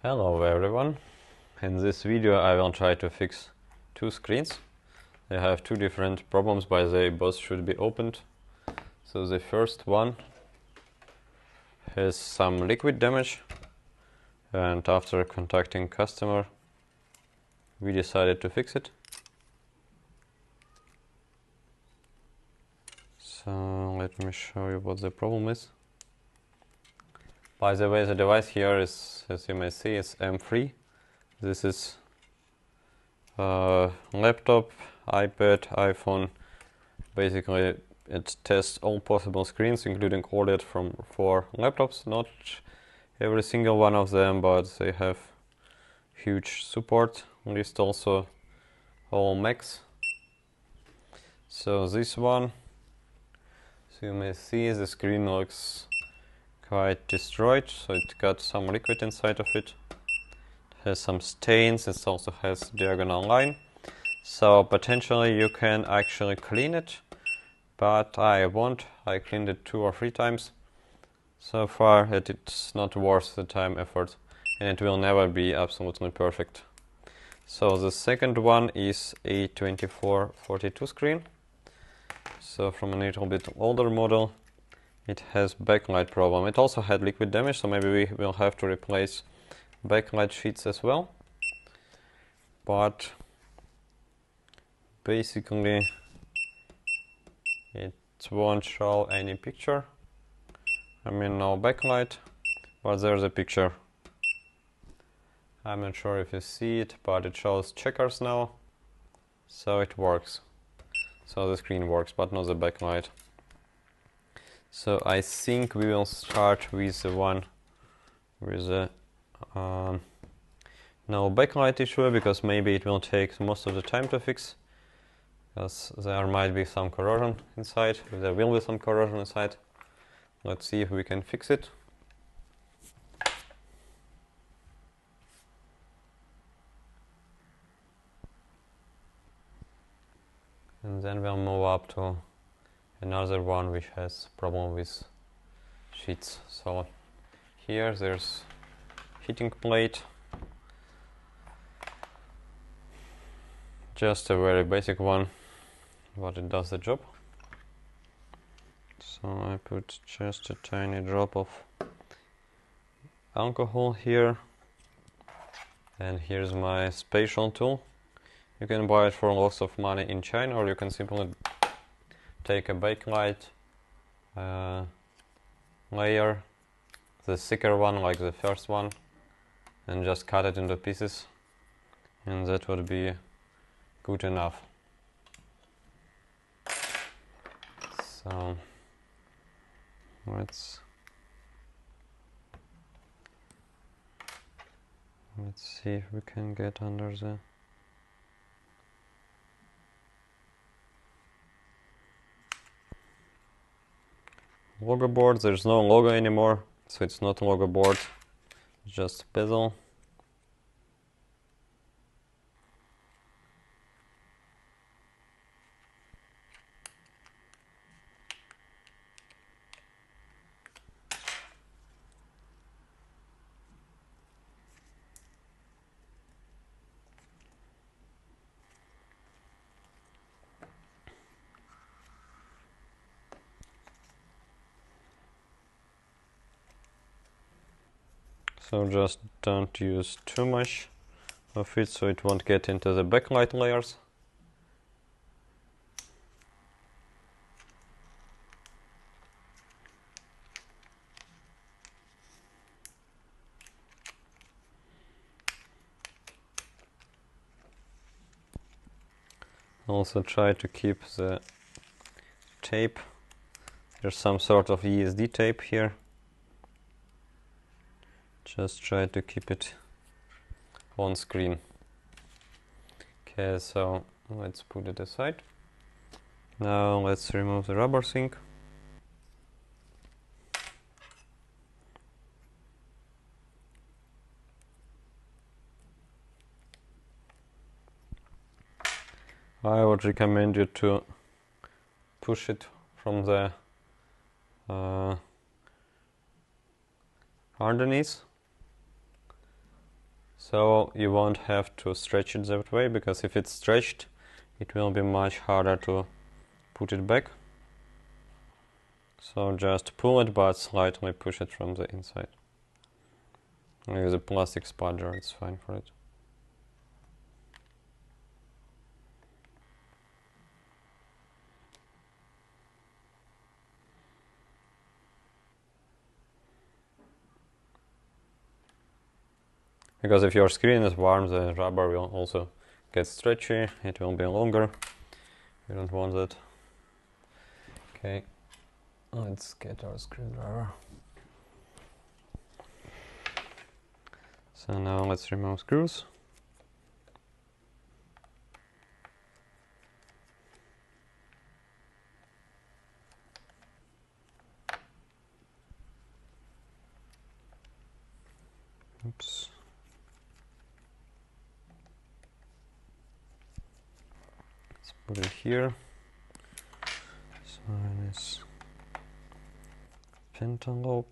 Hello everyone. In this video I will try to fix two screens. They have two different problems, but they both should be opened. So the first one has some liquid damage, and after contacting customer we decided to fix it. So let me show you what the problem is. By the way, the device here is, as you may see, is M3. This is laptop, iPad, iPhone. Basically it tests all possible screens, including OLED from 4 laptops. Not every single one of them, but they have huge support. List also all Macs. So this one, as you may see, the screen looks quite destroyed, so it got some liquid inside of it. It has some stains, it also has diagonal line, so potentially you can actually clean it, but I won't. I cleaned it 2 or 3 times so far. It's not worth the time effort, and it will never be absolutely perfect. So the second one is A2442 screen, so from a little bit older model. It has backlight problem. It also had liquid damage, so maybe we will have to replace backlight sheets as well. But basically it won't show any picture. I mean, no backlight, but there's a picture. I'm not sure if you see it, but it shows checkers now. So it works. So the screen works, but not the backlight. So I think we will start with the one with the no backlight issue, because maybe it will take most of the time to fix, because there might be some corrosion inside. If there will be some corrosion inside, let's see if we can fix it. And then we'll move up to another one which has problem with sheets. So here there's heating plate, just a very basic one, but it does the job. So I put just a tiny drop of alcohol here, and here's my spatial tool. You can buy it for lots of money in China, or you can simply take a backlight layer, the thicker one like the first one, and just cut it into pieces, and that would be good enough. So let's see if we can get under the logo board. There's no logo anymore, so it's not logo board, just bezel. So just don't use too much of it, so it won't get into the backlight layers. Also try to keep the tape. There's some sort of ESD tape here. Just try to keep it on screen. Okay, so let's put it aside. Now let's remove the rubber sink. I would recommend you to push it from the underneath, So you won't have to stretch it that way, because if it's stretched, it will be much harder to put it back. So just pull it, but slightly push it from the inside. Use a plastic spudger, it's fine for it. Because if your screen is warm, the rubber will also get stretchy, it will be longer. You don't want that. Okay, let's get our screwdriver. So now let's remove screws. Oops. Let's put it here. So this pentalobe.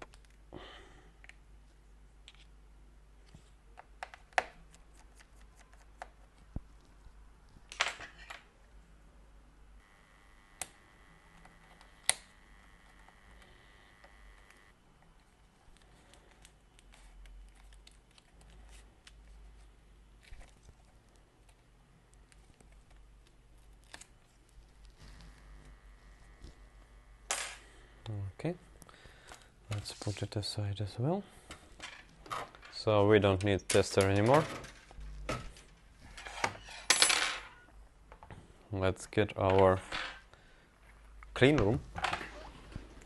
Okay, let's put it aside as well. So we don't need tester anymore. Let's get our clean room.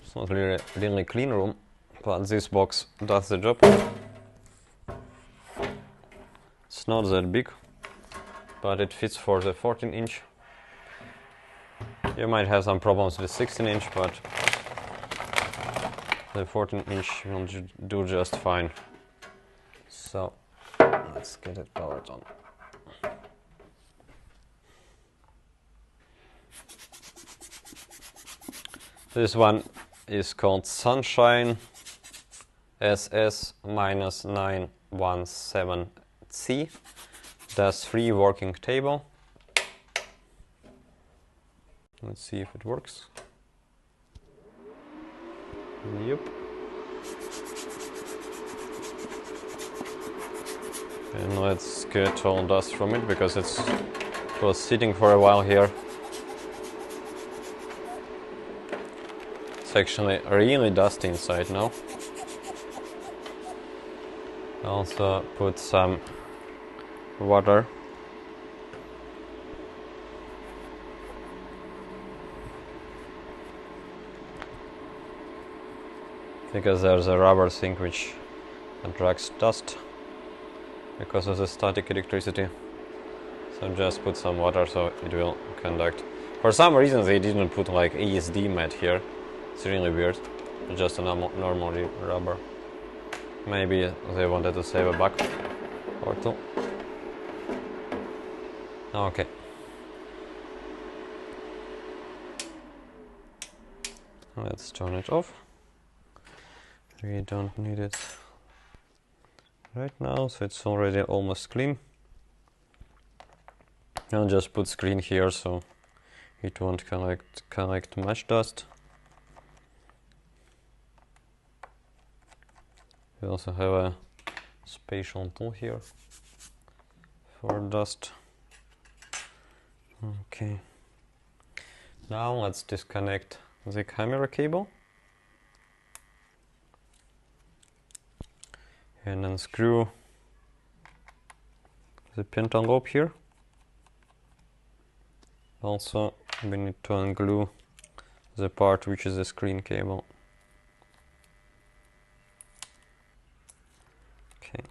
It's not really clean room, but this box does the job. It's not that big, but it fits for the 14-inch. You might have some problems with 16-inch, but the 14-inch will do just fine. So let's get it powered on. This one is called Sunshine SS-917C. Does 3 working table. Let's see if it works. Yep. And let's get all dust from it, because it was sitting for a while here. It's actually really dusty inside now. Also put some water. Because there's a rubber thing which attracts dust because of the static electricity. So just put some water so it will conduct. For some reason they didn't put like ASD mat here. It's really weird. It's just a normal rubber. Maybe they wanted to save a buck or two. Okay. Let's turn it off. We don't need it right now, so it's already almost clean. I'll just put screen here so it won't collect much dust. We also have a spatial tool here for dust. Okay. Now let's disconnect the camera cable. And unscrew the pentalobe here. Also, we need to unglue the part which is the screen cable. Okay.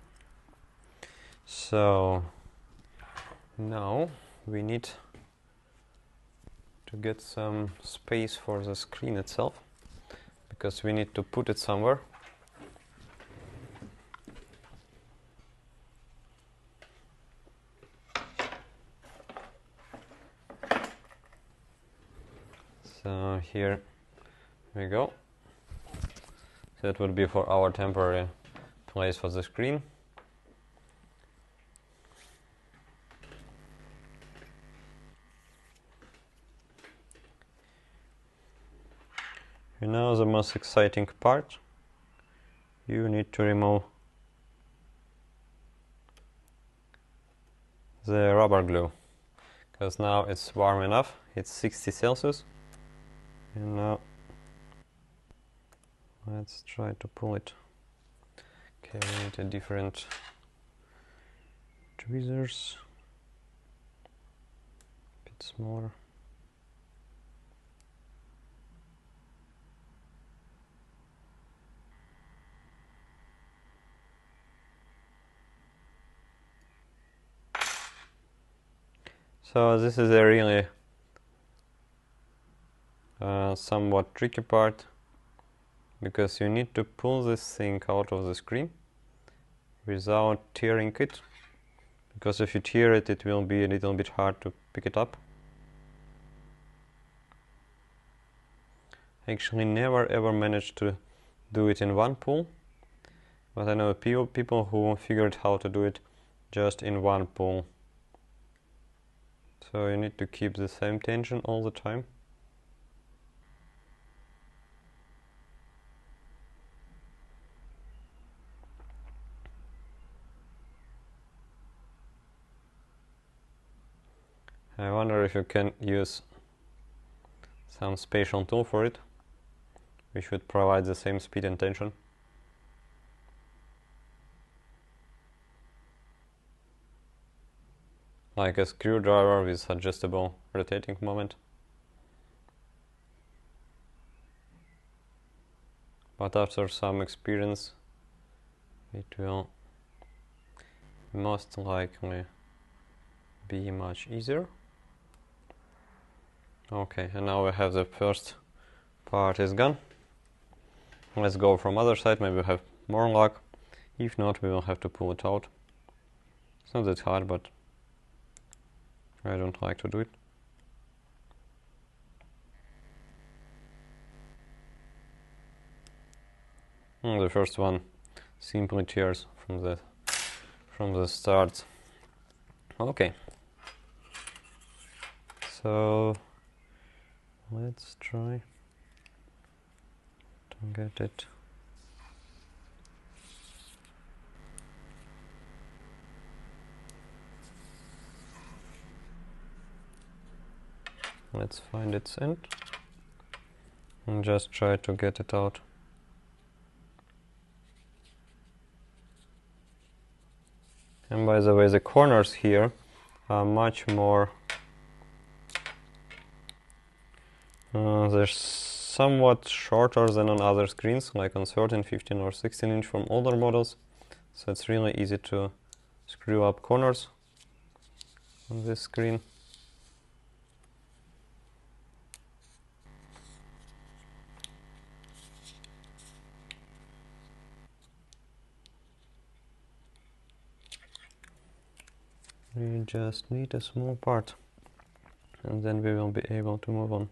So now we need to get some space for the screen itself, because we need to put it somewhere. So here we go. That would be for our temporary place for the screen. And now the most exciting part. You need to remove the rubber glue, because now it's warm enough. It's 60 Celsius. And now let's try to pull it. Okay, we need a different tweezers, a bit smaller. So this is a really somewhat tricky part, because you need to pull this thing out of the screen without tearing it, because if you tear it, it will be a little bit hard to pick it up. I actually never ever managed to do it in one pull, but I know people who figured how to do it just in one pull. So you need to keep the same tension all the time. I wonder if you can use some special tool for it, which would provide the same speed and tension. Like a screwdriver with adjustable rotating moment. But after some experience, it will most likely be much easier. Okay, and now we have the first part is gone. Let's go from other side, maybe we have more luck. If not, we will have to pull it out. It's not that hard, but I don't like to do it. And the first one simply tears from the start. Okay. So let's try to get it. Let's find its end and just try to get it out. And by the way, the corners here are much more, they're somewhat shorter than on other screens, like on 13, 15 or 16 inch from older models. So it's really easy to screw up corners on this screen. We just need a small part, and then we will be able to move on.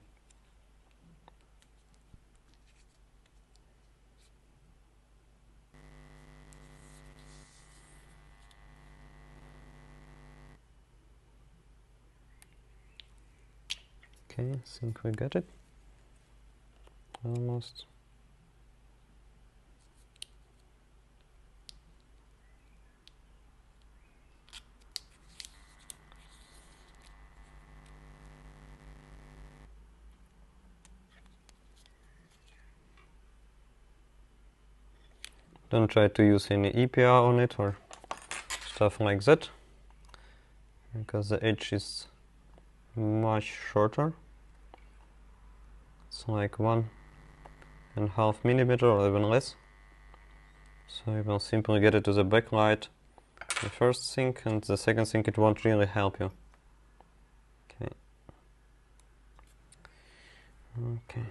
Okay, I think we got it. Almost. Don't try to use any EPA on it or stuff like that, because the edge is much shorter. It's like 1.5 millimeter or even less. So you will simply get it to the backlight, the first thing, and the second thing, it won't really help you. Okay. Okay.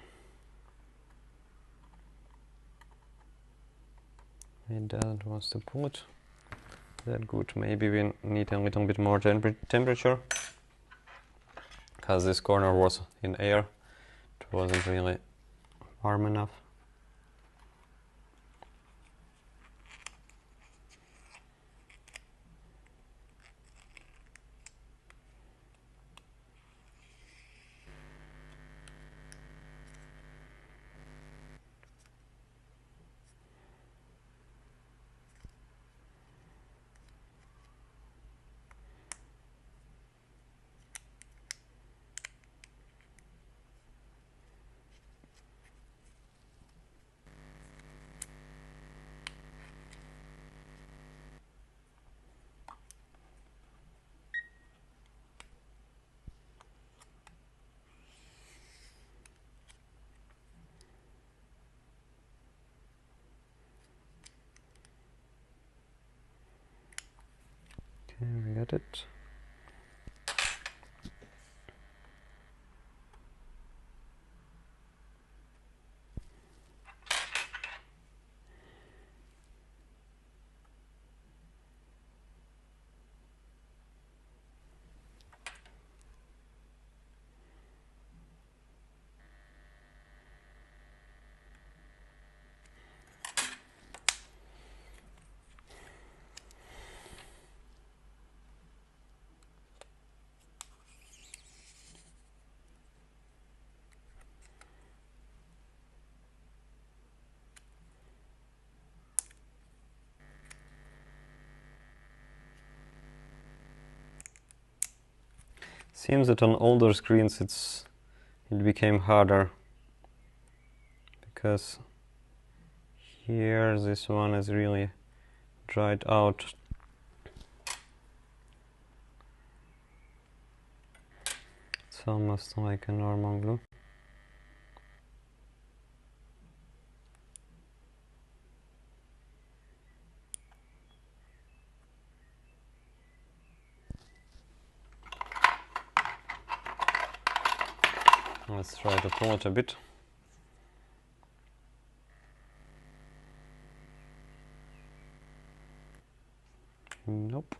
It doesn't want to pull it that good. Maybe we need a little bit more temperature, because this corner was in air. It wasn't really warm enough. Here we got it. Seems that on older screens it became harder, because here this one is really dried out. It's almost like a normal glue. Let's try to pull it a bit. Nope.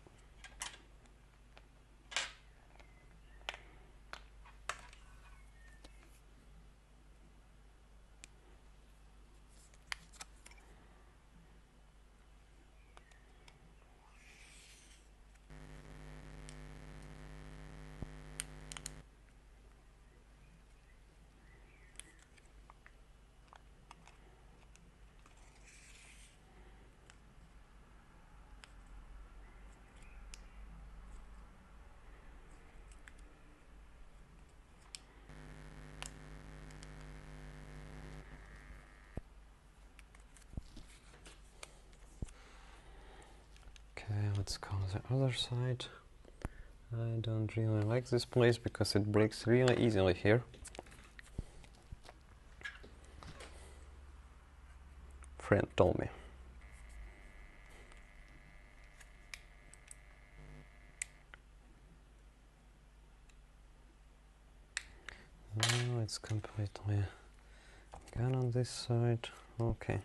Okay, let's go the other side. I don't really like this place because it breaks really easily here. Friend told me. Now it's completely gone on this side. Okay.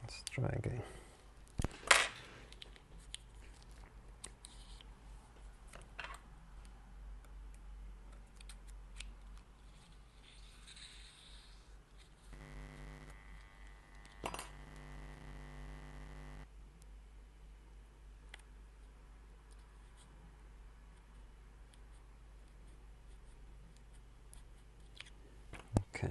Let's try again. Okay.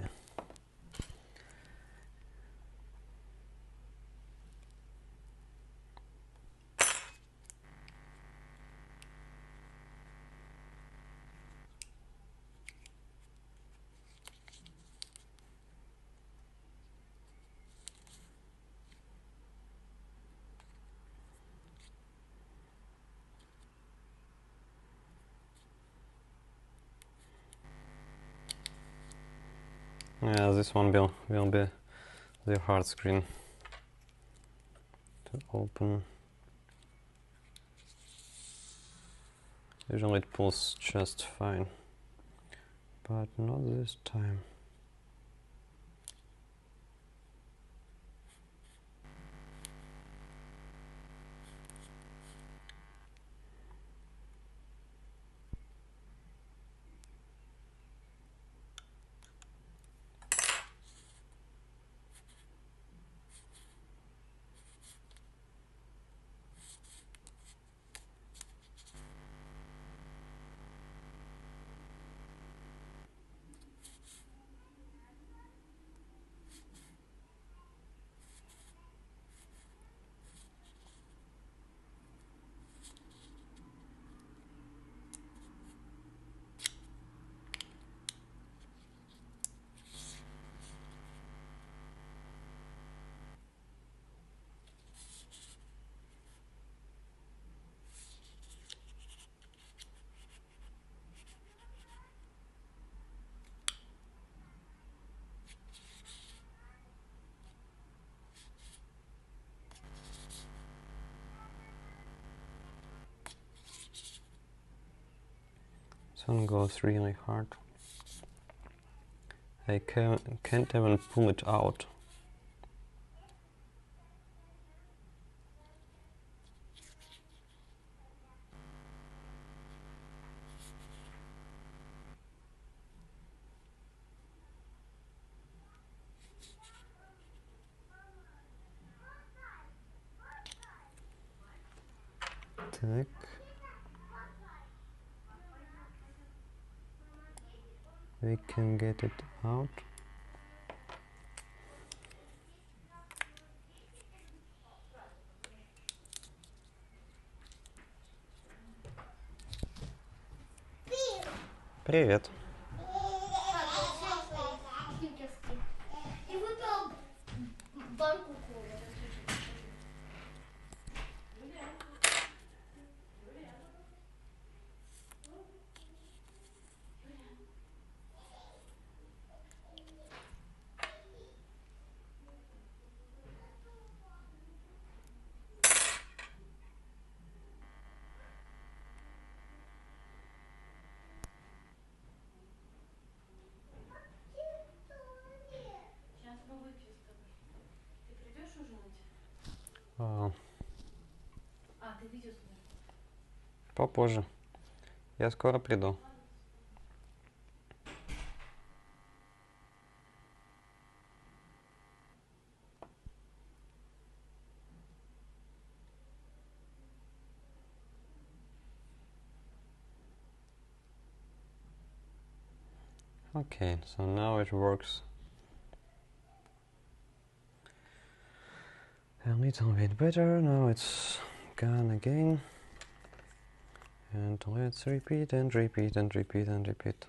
Yeah, this one will be the hard screen to open. Usually it pulls just fine, but not this time. one goes really hard. I can't even pull it out. Так. We can get it out. Привет. Ты видео смотришь? Попозже. Я скоро приду. Okay, so now it works a little bit better. Now it's gone again. And let's repeat and repeat and repeat and repeat.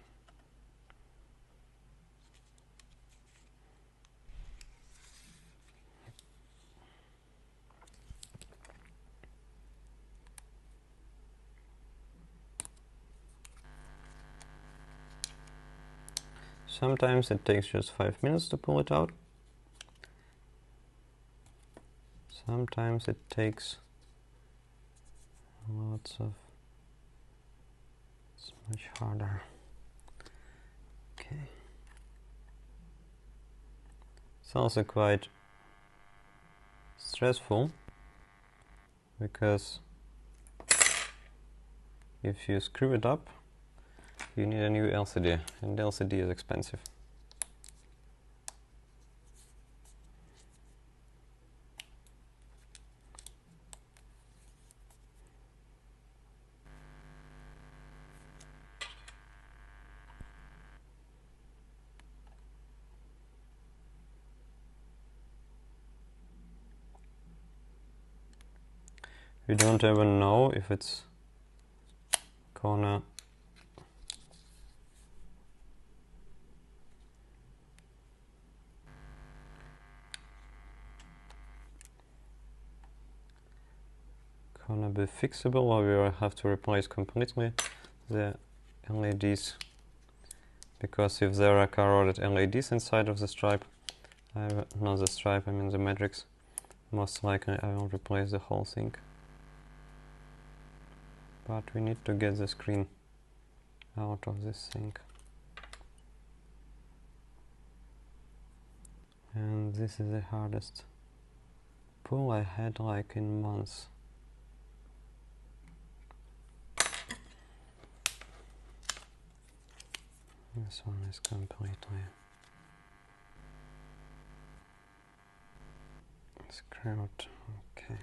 Sometimes it takes just 5 minutes to pull it out. Sometimes it takes lots of... It's much harder. Okay. It's also quite stressful because if you screw it up, you need a new LCD, and the LCD is expensive. We don't even know if it's gonna be fixable, or we will have to replace completely the LEDs, because if there are corroded LEDs inside of the stripe, not the stripe, I mean the matrix, most likely I will replace the whole thing. But we need to get the screen out of this thing. And this is the hardest pull I had like in months. This one is completely screwed. Okay.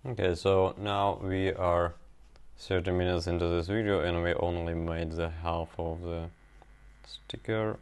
Okay, so now we are 30 minutes into this video and we only made the half of the sticker.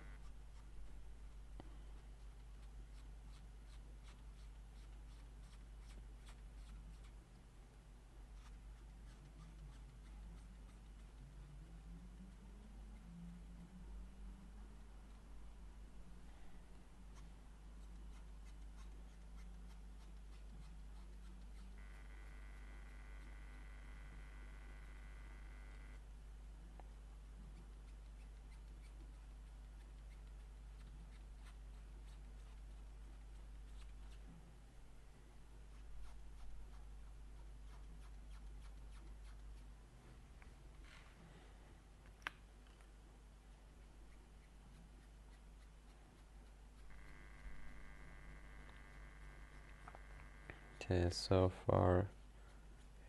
Okay, so far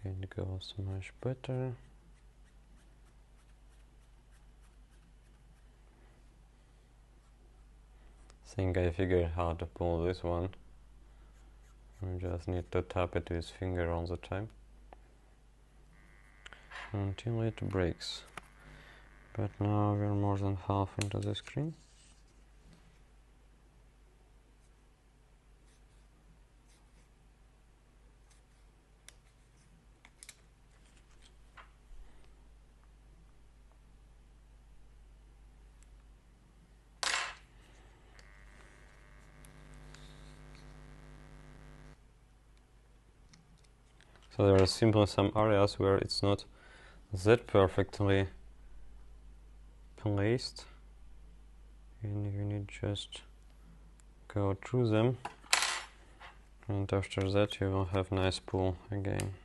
it goes much better. Think I figured how to pull this one. I just need to tap it with finger all the time until it breaks. But now we're more than half into the screen. So there are simply some areas where it's not that perfectly placed, and you need just go through them, and after that you will have nice pull again.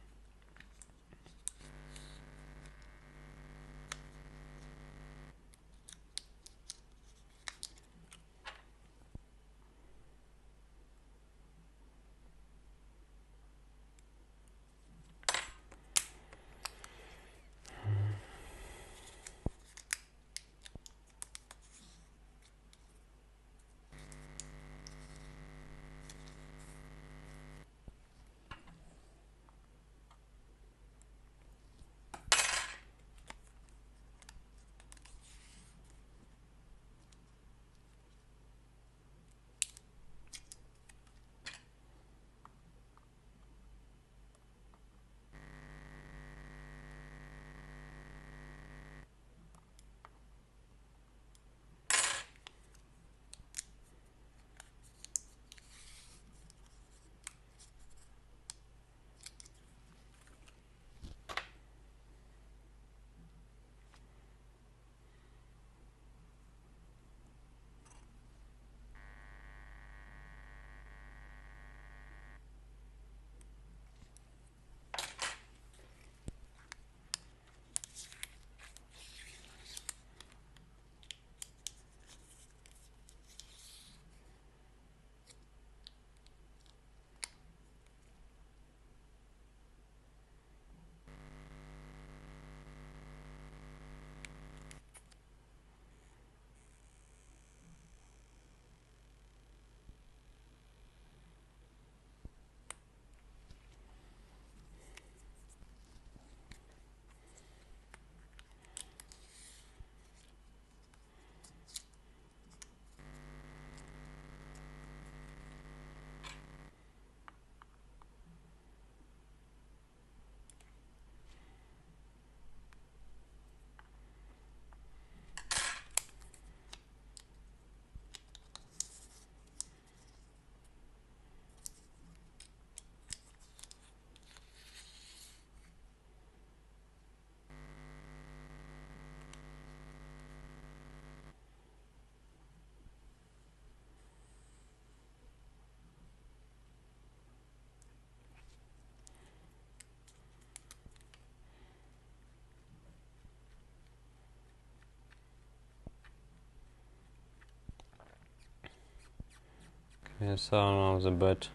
Okay, so now the bed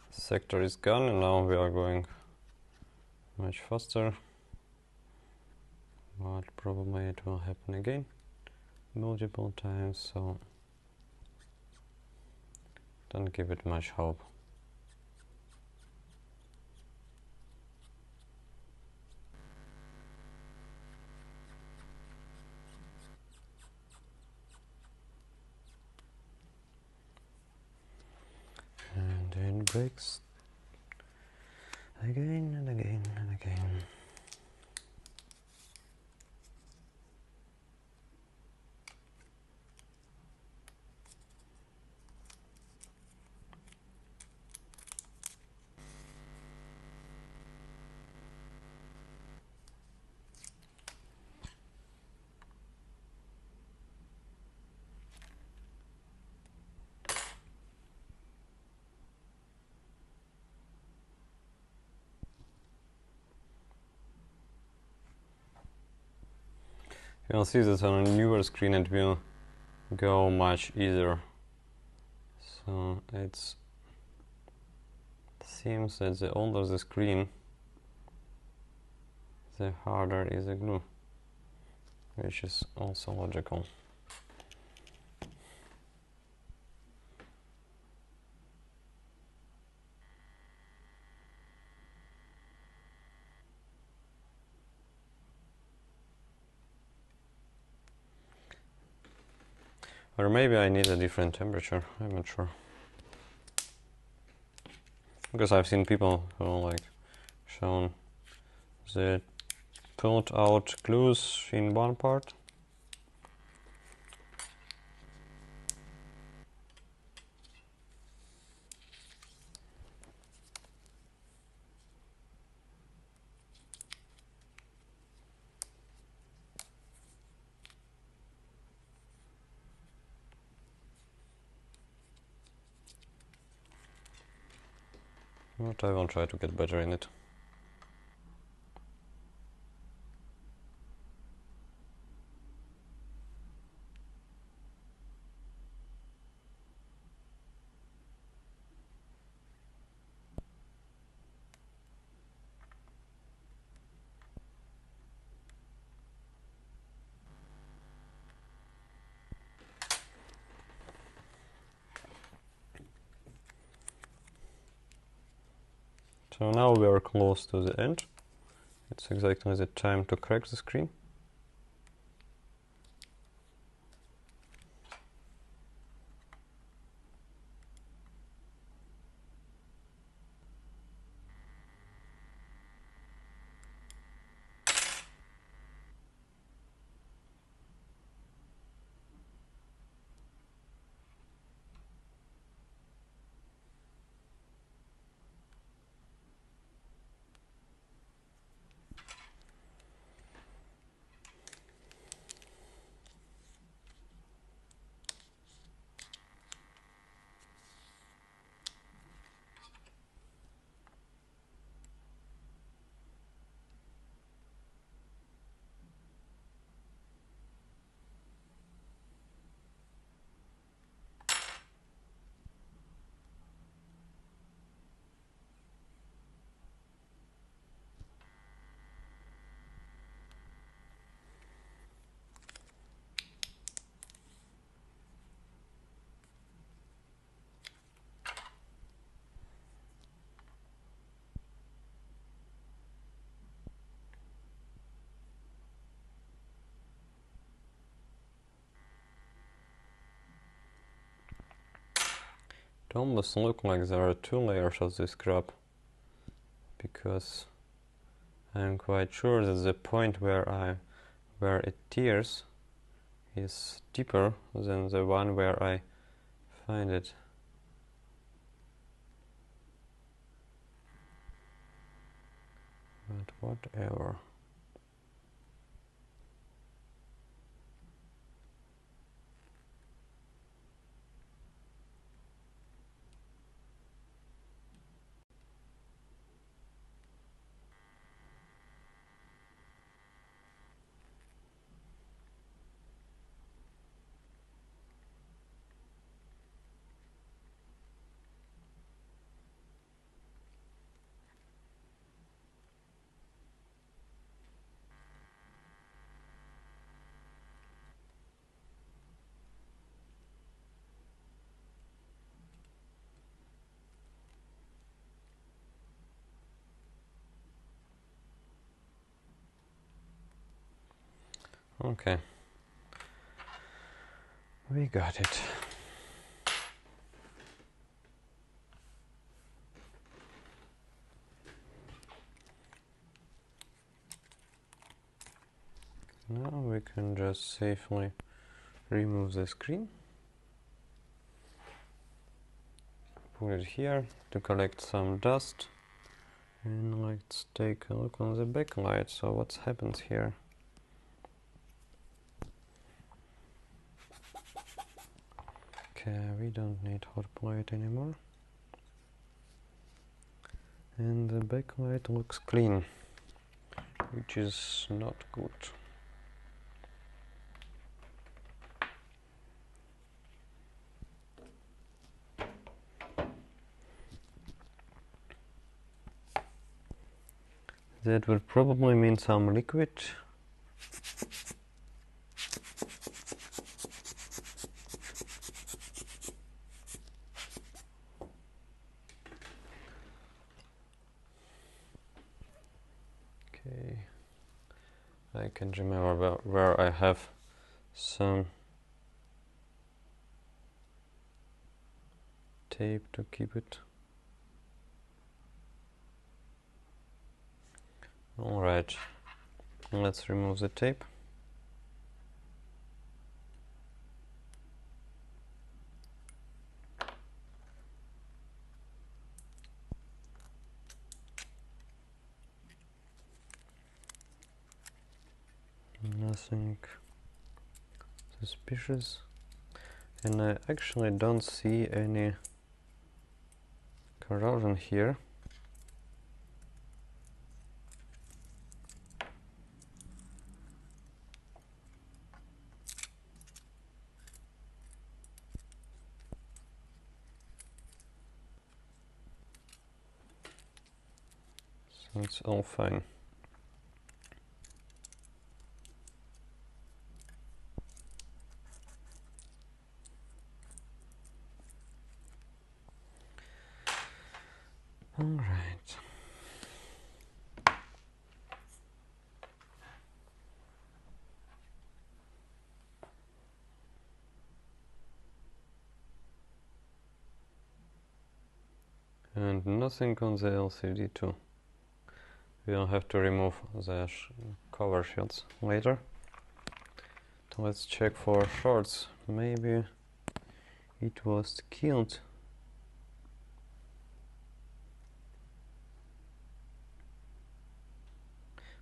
sector is gone, and now we are going much faster, but probably it will happen again multiple times, so don't give it much hope. breaks again and again and again. You'll see that on a newer screen it will go much easier. So it seems that the older the screen, the harder is the glue, which is also logical. Or maybe I need a different temperature, I'm not sure. Because I've seen people who like shown the pulled out glues in one part. But I will try to get better in it. So now we are close to the end. It's exactly the time to crack the screen. It almost looks like there are two layers of this crap, because I'm quite sure that the point where it tears is deeper than the one where I find it. But whatever. Okay, we got it. Now we can just safely remove the screen. Put it here to collect some dust. And let's take a look on the backlight. So what's happened here? Okay, we don't need hot plate anymore. And the backlight looks clean, which is not good. That would probably mean some liquid. Okay, I can remember where I have some tape to keep it. Alright, let's remove the tape. Nothing suspicious, and I actually don't see any corrosion here. So it's all fine. All right. And nothing on the LCD too. We'll have to remove the cover shields later. So let's check for shorts. Maybe it was killed.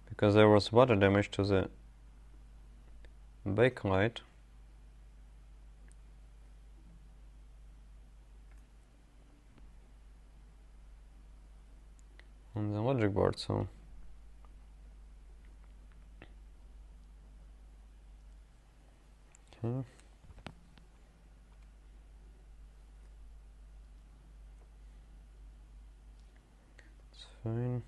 Because there was water damage to the backlight. On the logic board, so okay. It's fine.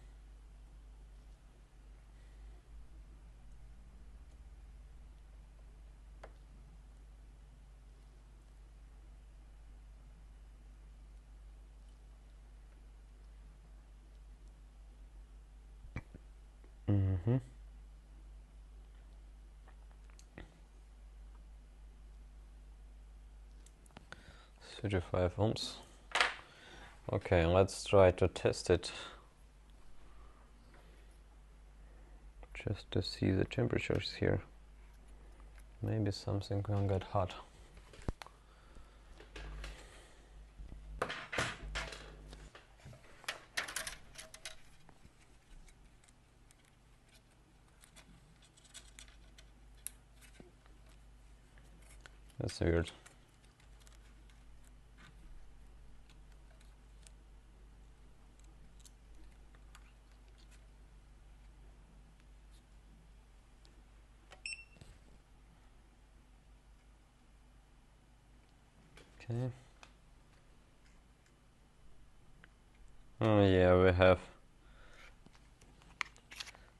Mm-hmm. 35 ohms. Okay, let's try to test it. Just to see the temperatures here. Maybe something will get hot. That's weird. Okay. Oh yeah, we have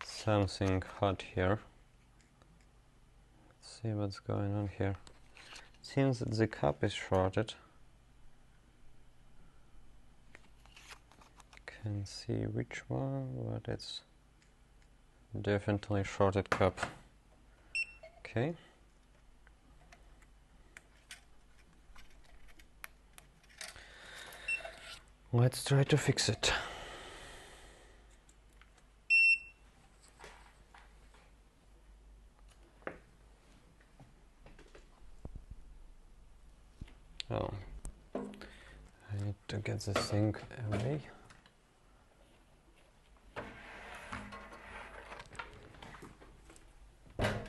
something hot here. Let's see what's going on here. Seems that the cup is shorted. Can see which one, but it's definitely shorted cup. Okay. Let's try to fix it. Oh, I need to get the thing away. Alright.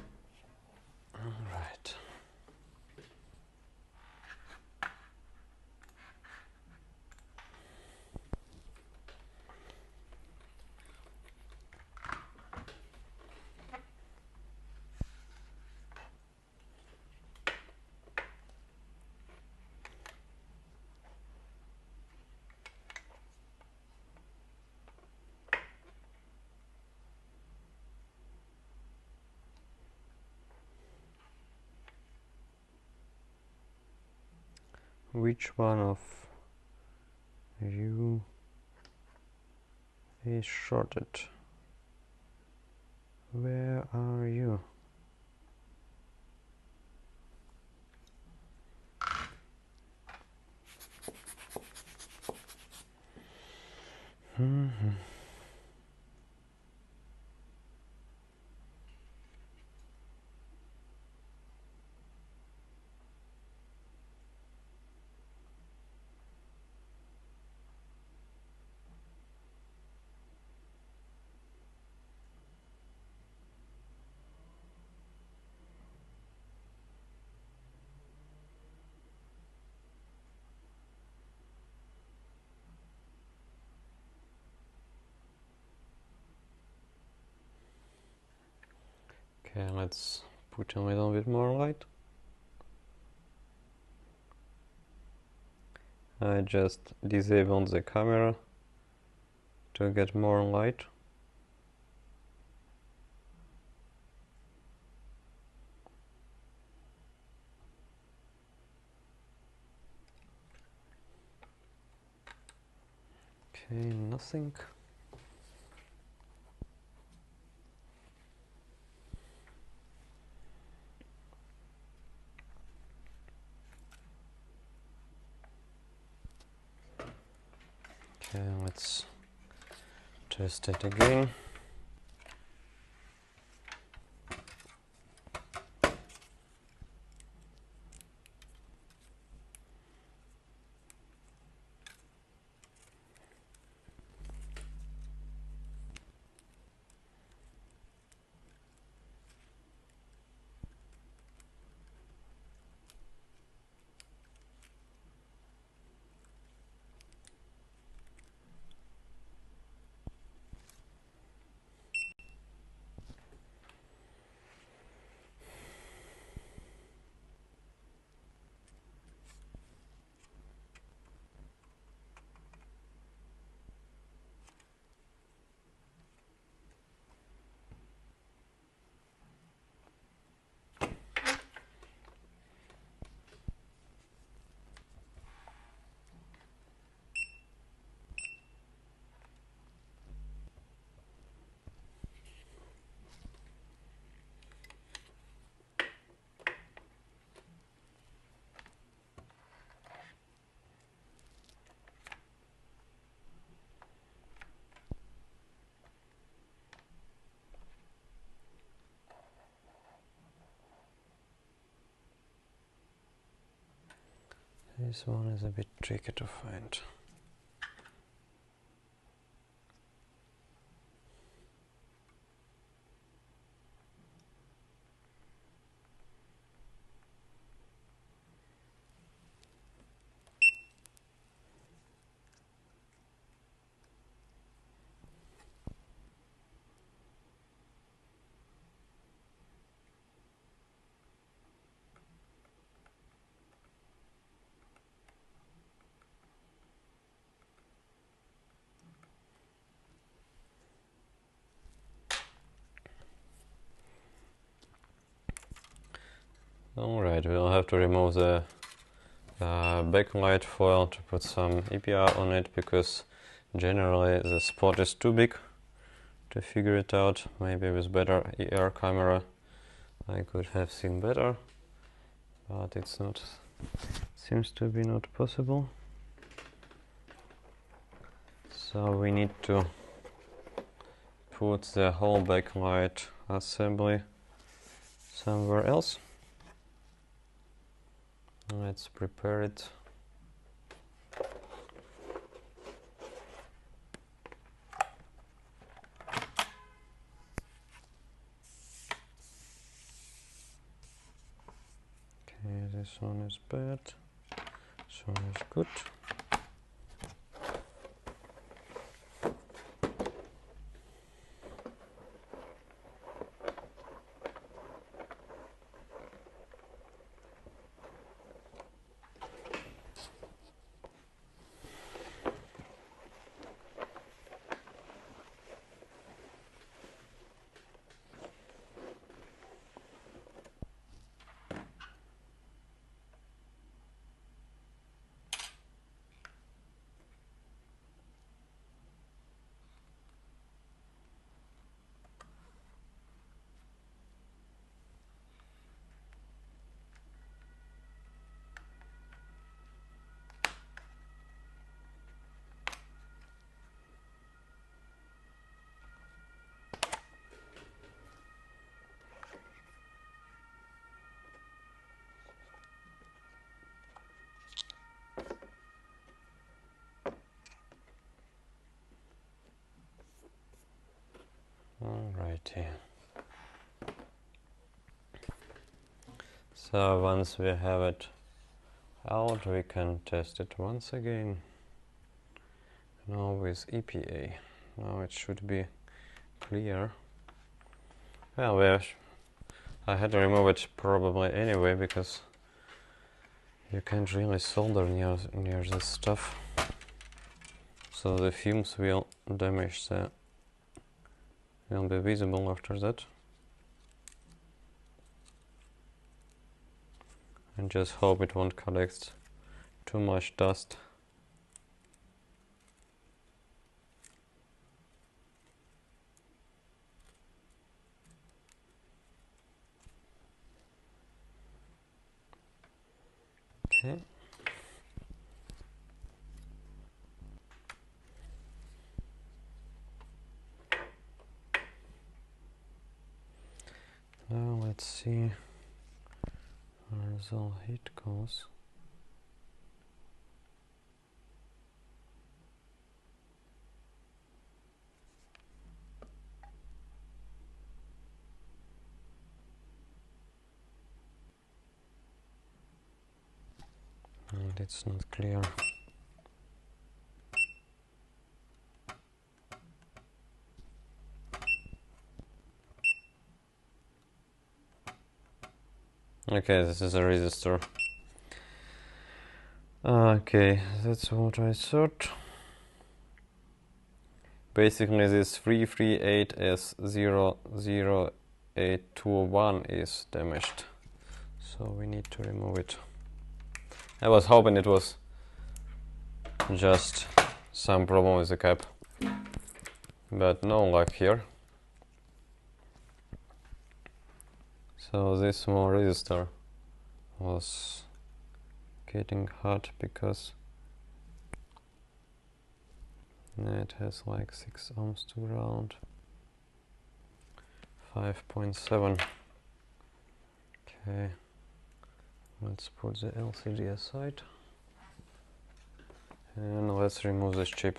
Which one of you is shorted? Where are you? Okay, let's put a little bit more light. I just disabled the camera to get more light. Okay, nothing. Okay, let's test it again. This one is a bit tricky to find. Alright, we'll have to remove the backlight foil to put some EPR on it, because generally the spot is too big to figure it out. Maybe with better ER camera I could have seen better, but it's not, seems to be not possible. So we need to put the whole backlight assembly somewhere else. Let's prepare it. Okay, this one is bad. This one is good. Alrighty. So once we have it out, we can test it once again. Now with EPA. Now it should be clear. Well, I had to remove it probably anyway because you can't really solder near this stuff. So the fumes will damage will be visible after that. And just hope it won't collect too much dust. Okay. Now let's see where the heat goes. And it's not clear. Okay, this is a resistor. Okay, that's what I thought. Basically this 338S00821 is damaged. So we need to remove it. I was hoping it was just some problem with the cap. But no luck here. So this small resistor was getting hot because it has like 6 ohms to ground. 5.7. Okay, let's put the LCD aside and let's remove this chip.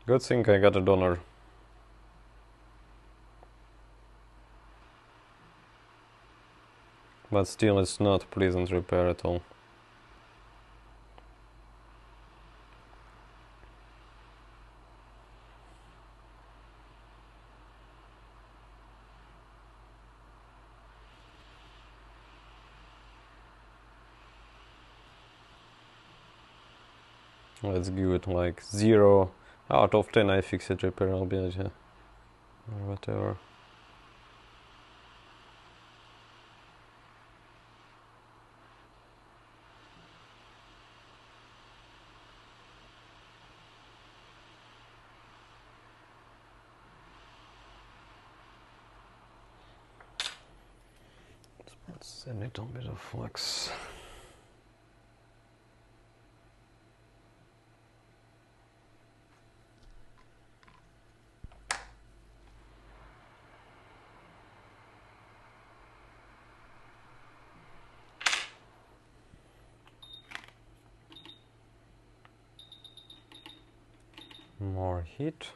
Good thing I got a donor. But still it's not pleasant repair at all. Let's give it like 0 out of 10 I fix it repairability or whatever. It's a little bit of flux. More heat.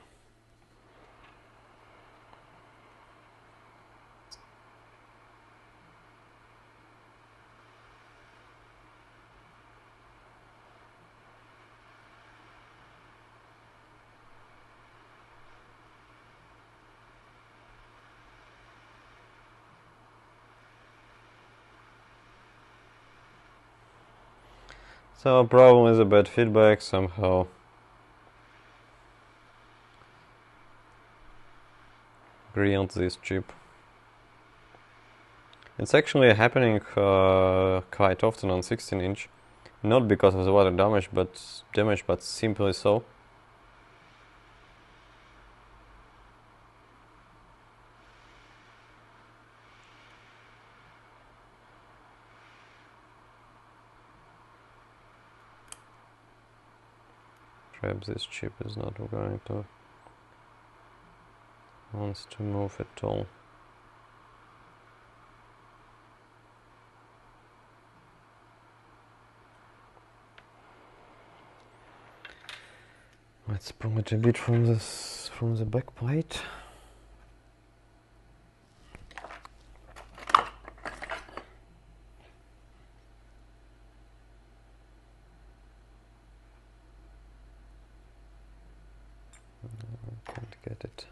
So problem is a bad feedback somehow. Grilled this chip. It's actually happening quite often on 16-inch, not because of the water damage, but simply so. Perhaps this chip is not going to wants to move at all. Let's pull it a bit from the back plate. Can't get it.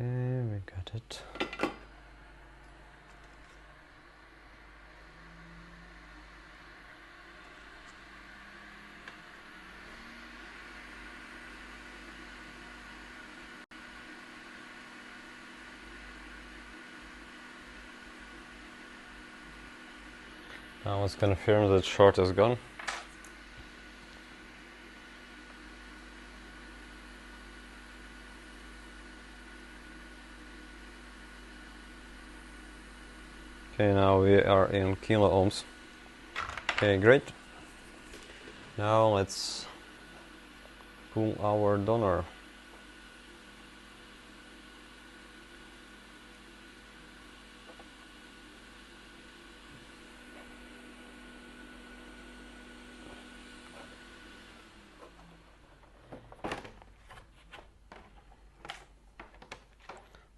Okay, we got it. Now let's confirm that short is gone. Okay, now we are in kilo ohms. Okay, great. Now let's pull our donor.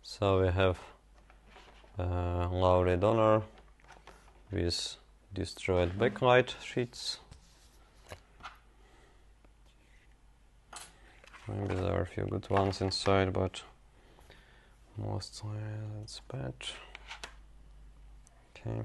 So we have Lowry donor with destroyed backlight sheets. Maybe there are a few good ones inside, but mostly it's bad. Okay.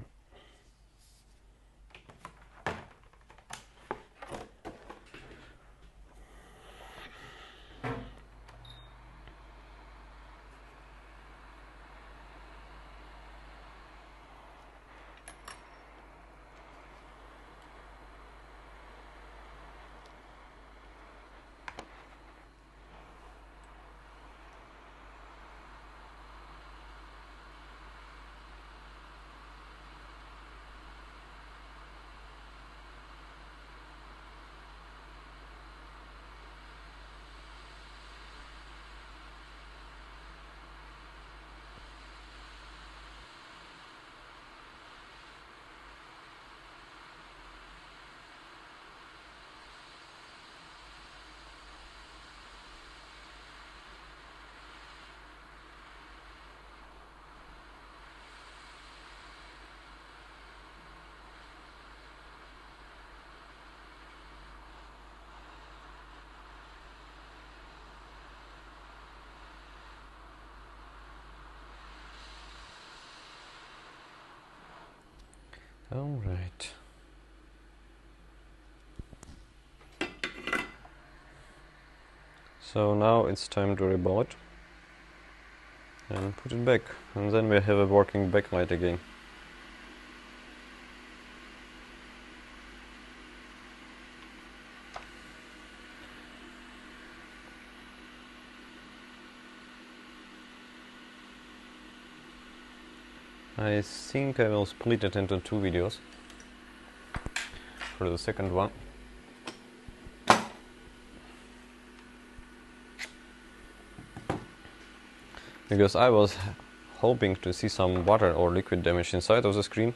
All right. So now it's time to reball it and put it back, and then we have a working backlight again. I think I will split it into 2 videos for the second one. Because I was hoping to see some water or liquid damage inside of the screen.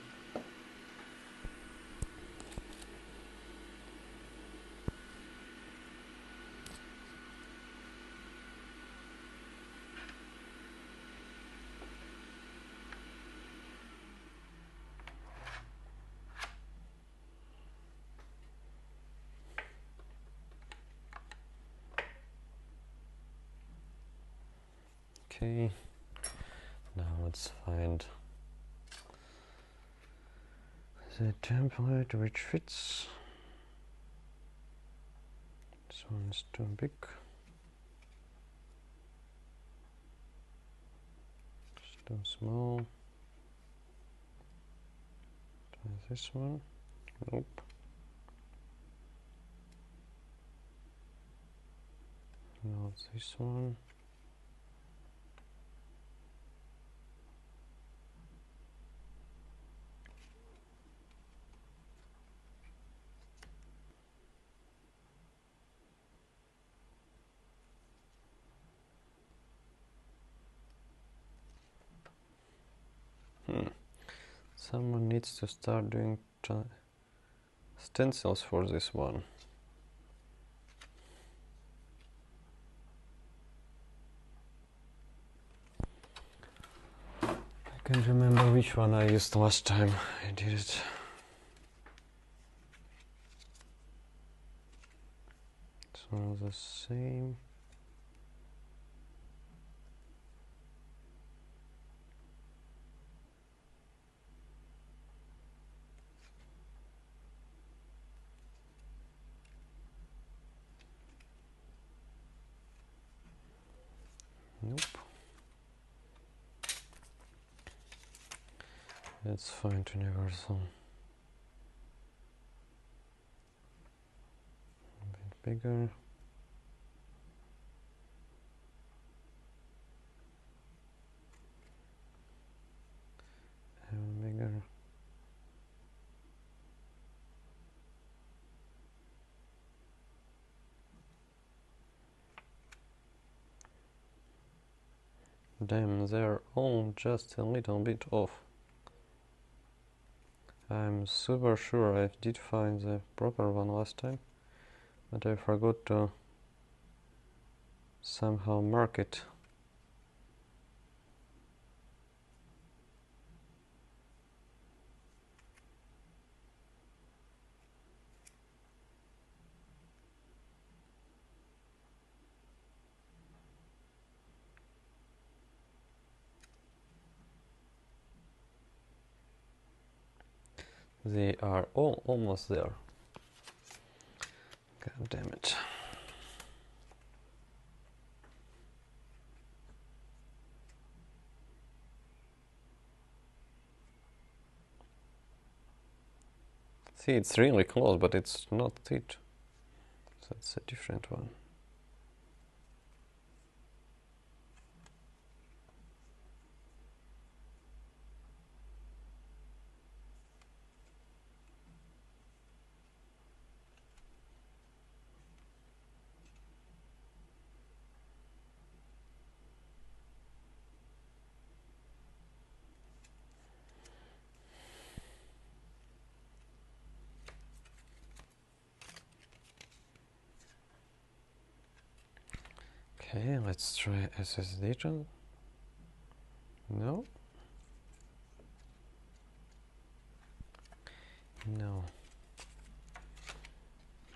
Okay, now let's find the template which fits. This one is too big. It's too small. Try this one. Nope. Not this one. Someone needs to start doing stencils for this one. I can't remember which one I used last time I did it. It's all the same. Nope. Let's find universal. A bit bigger. Even bigger. Damn, they're all just a little bit off. I'm super sure I did find the proper one last time, but I forgot to somehow mark it. They are all almost there. God damn it. See, it's really close, but it's not it. That's a different one. Okay, let's try SSD channel. No. No.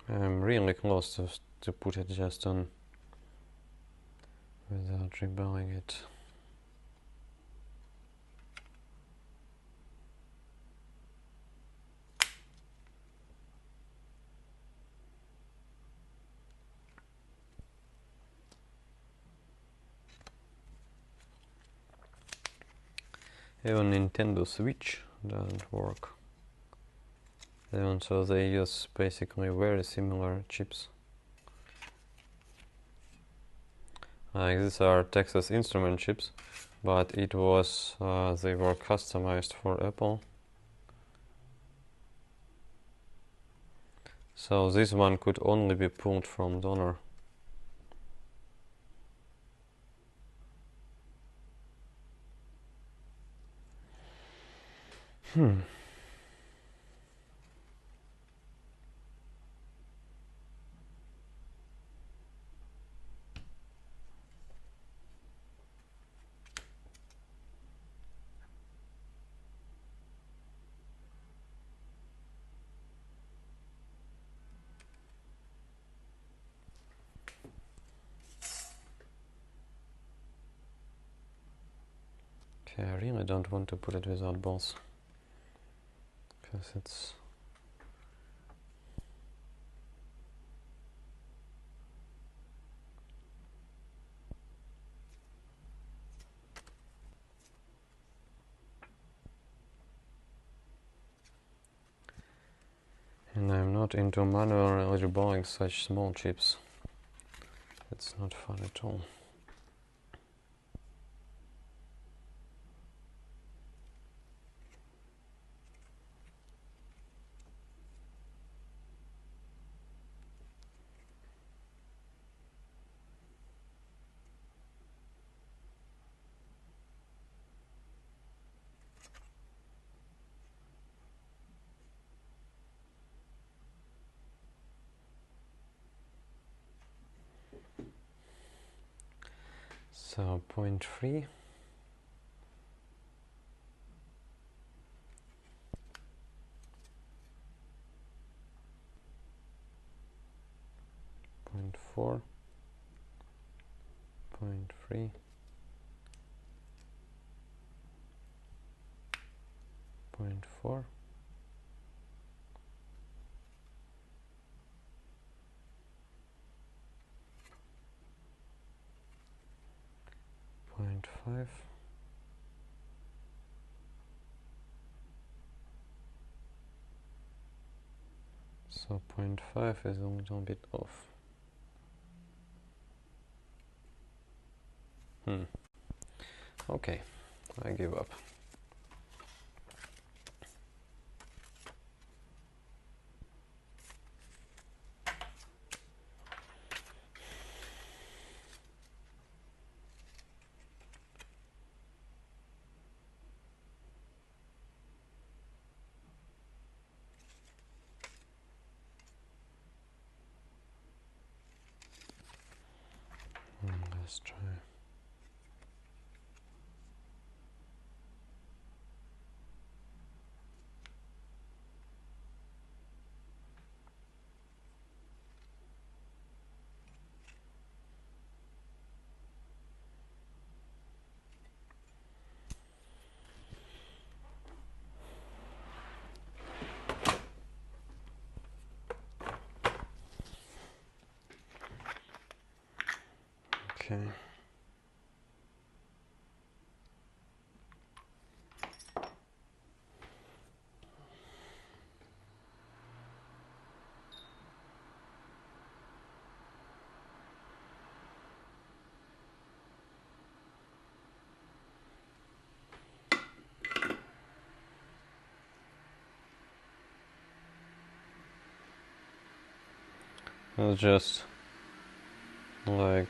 I'm really close to put it just on without rebelling it. Even Nintendo Switch doesn't work. Even so, they use basically very similar chips. These are Texas Instrument chips, but it was they were customized for Apple. So this one could only be pulled from donor. Okay, I really don't want to put it without balls, because it's and I'm not into manually reballing such small chips. It's not fun at all. So 0.3. 0.4. 0.3. 0.4. 0.5. So 0.5 is a little bit off. Okay, I give up. Let's try. Okay. It's just like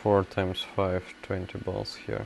4 times 5, 20 balls here.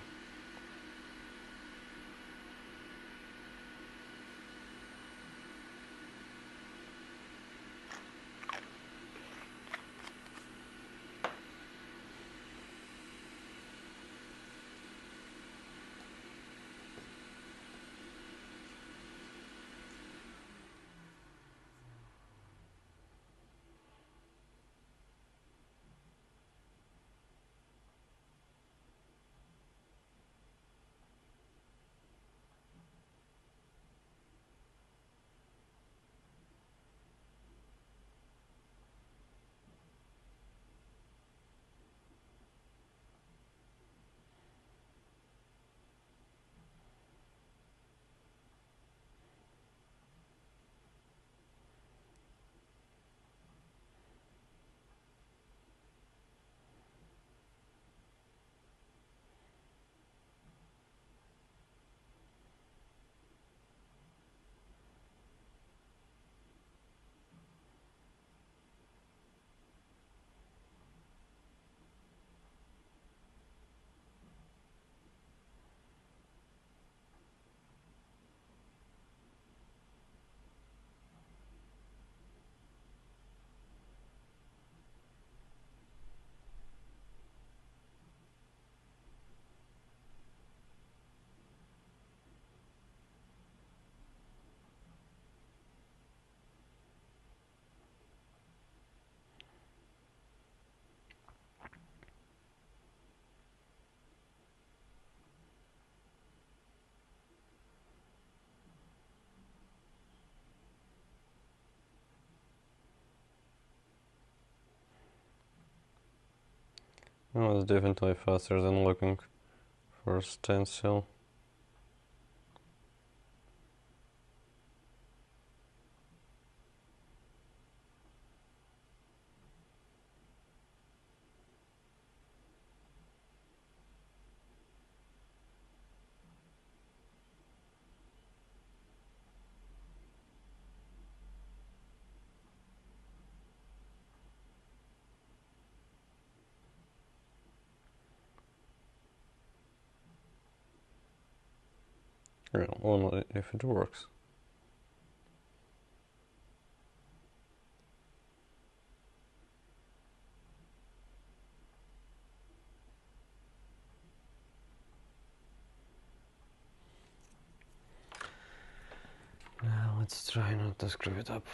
Oh, it's definitely faster than looking for a stencil. Yeah, only if it works. Now let's try not to screw it up.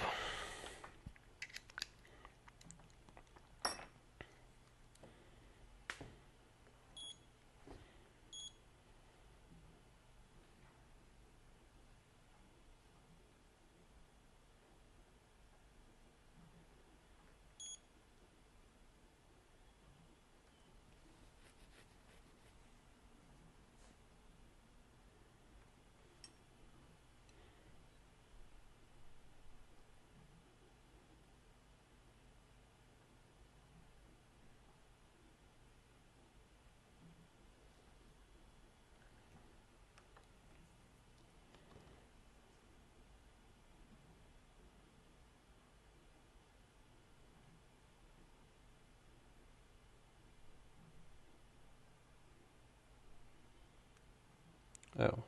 Oh.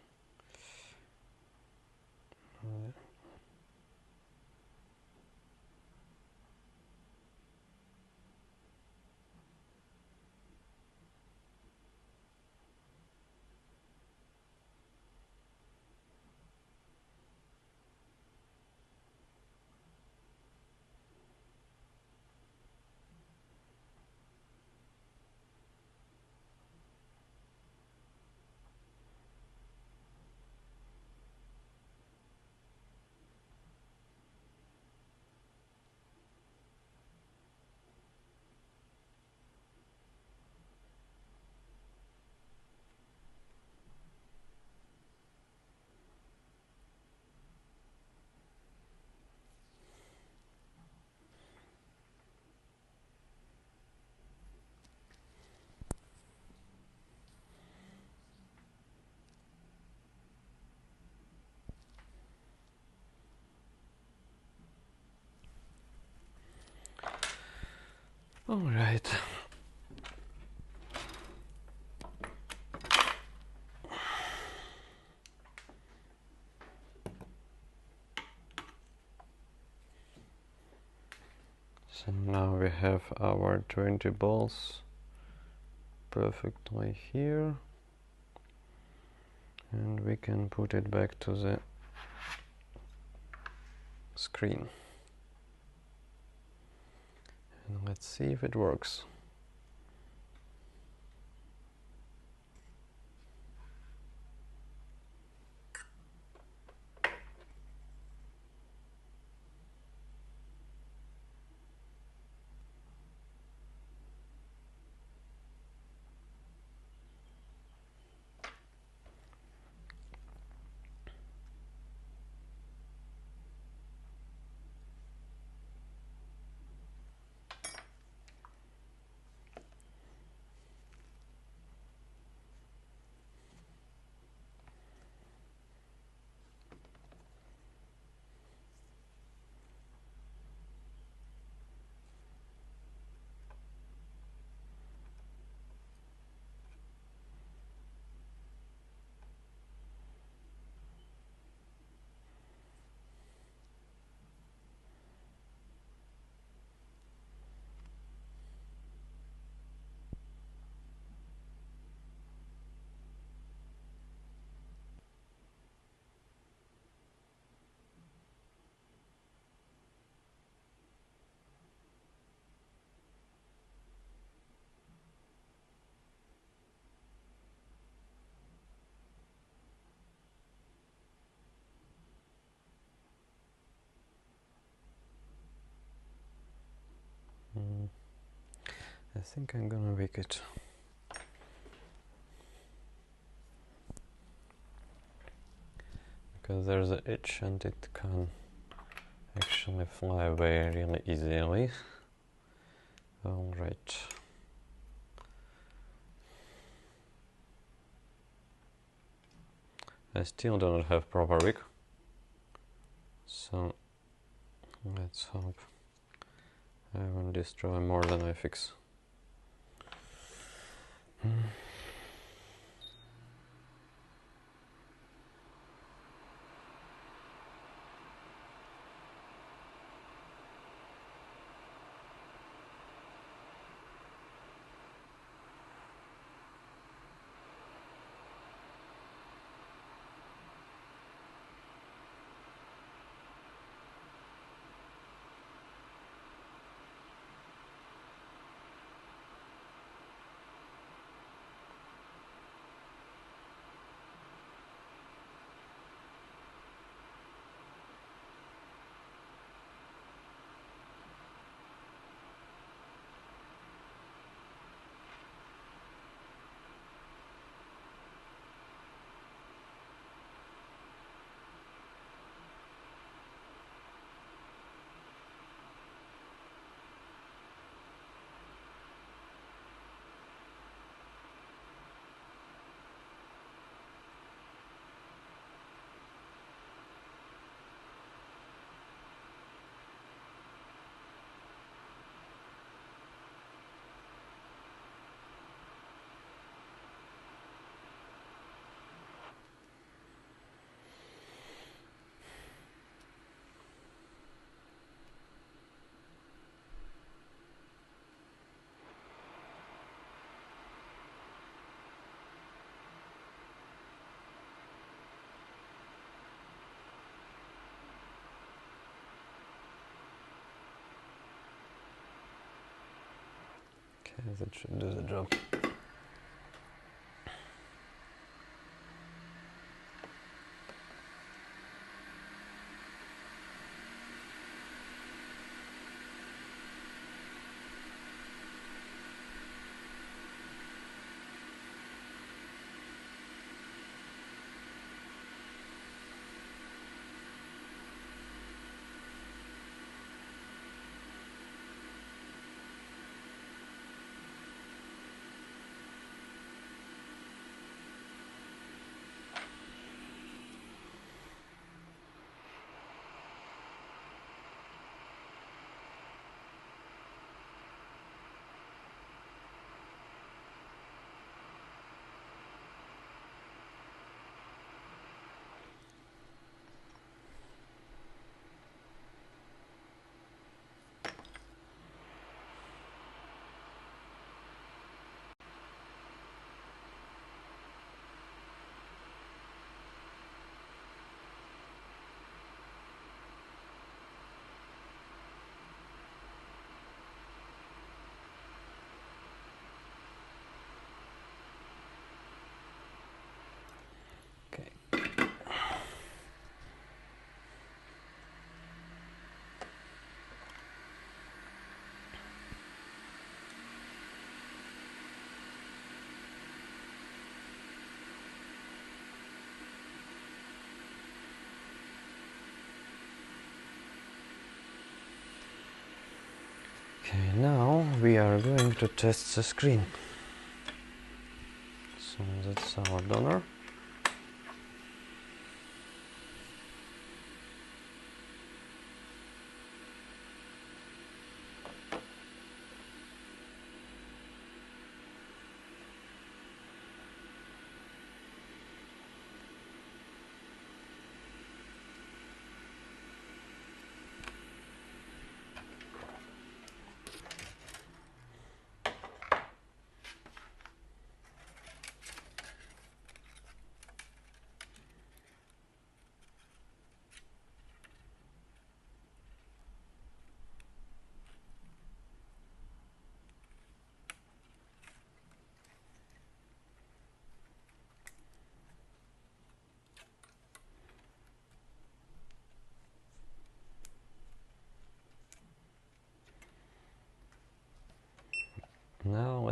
All right. So now we have our 20 balls perfectly here, and we can put it back to the screen. And let's see if it works. I think I'm gonna wick it. Because there's an itch and it can actually fly away really easily. Alright. I still don't have proper wick, so let's hope I won't destroy more than I fix. Okay, that should do the job. Okay. Okay, now we are going to test the screen. So that's our donor.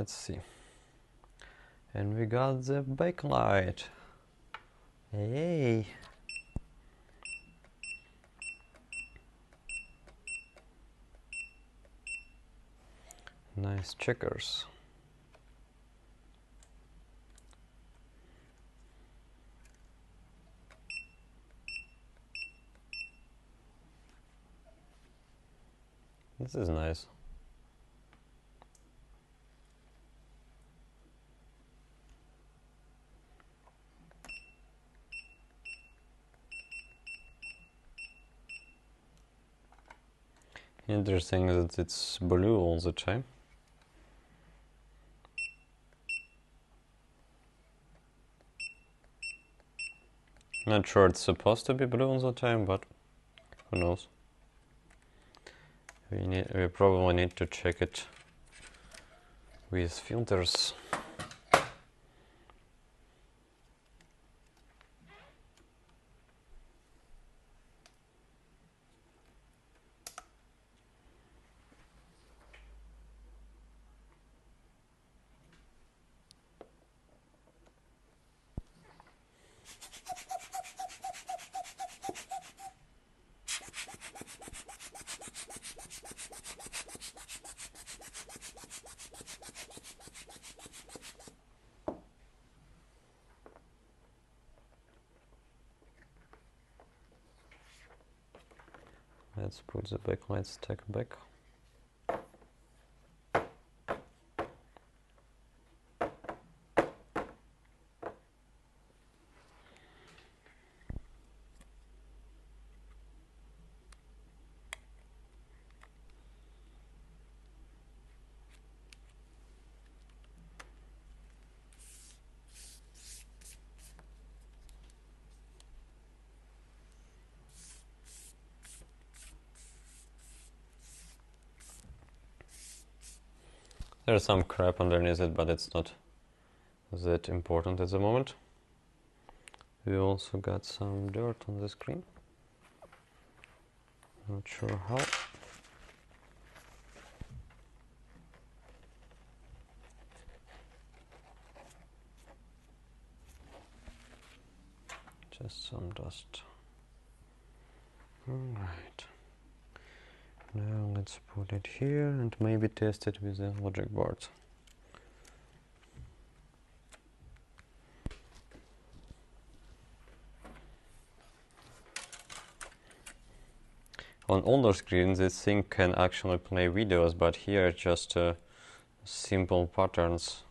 let's see. And we got the backlight. Yay! Nice checkers. This is nice. Interesting that it's blue all the time. Not sure it's supposed to be blue all the time, but who knows. We probably need to check it with filters. Let's put the backlight stack back. There's some crap underneath it, but it's not that important at the moment. We also got some dirt on the screen. Not sure how. Just some dust. Alright. Now let's put it here and maybe test it with the logic board. On older screens this thing can actually play videos, but here it's just simple patterns.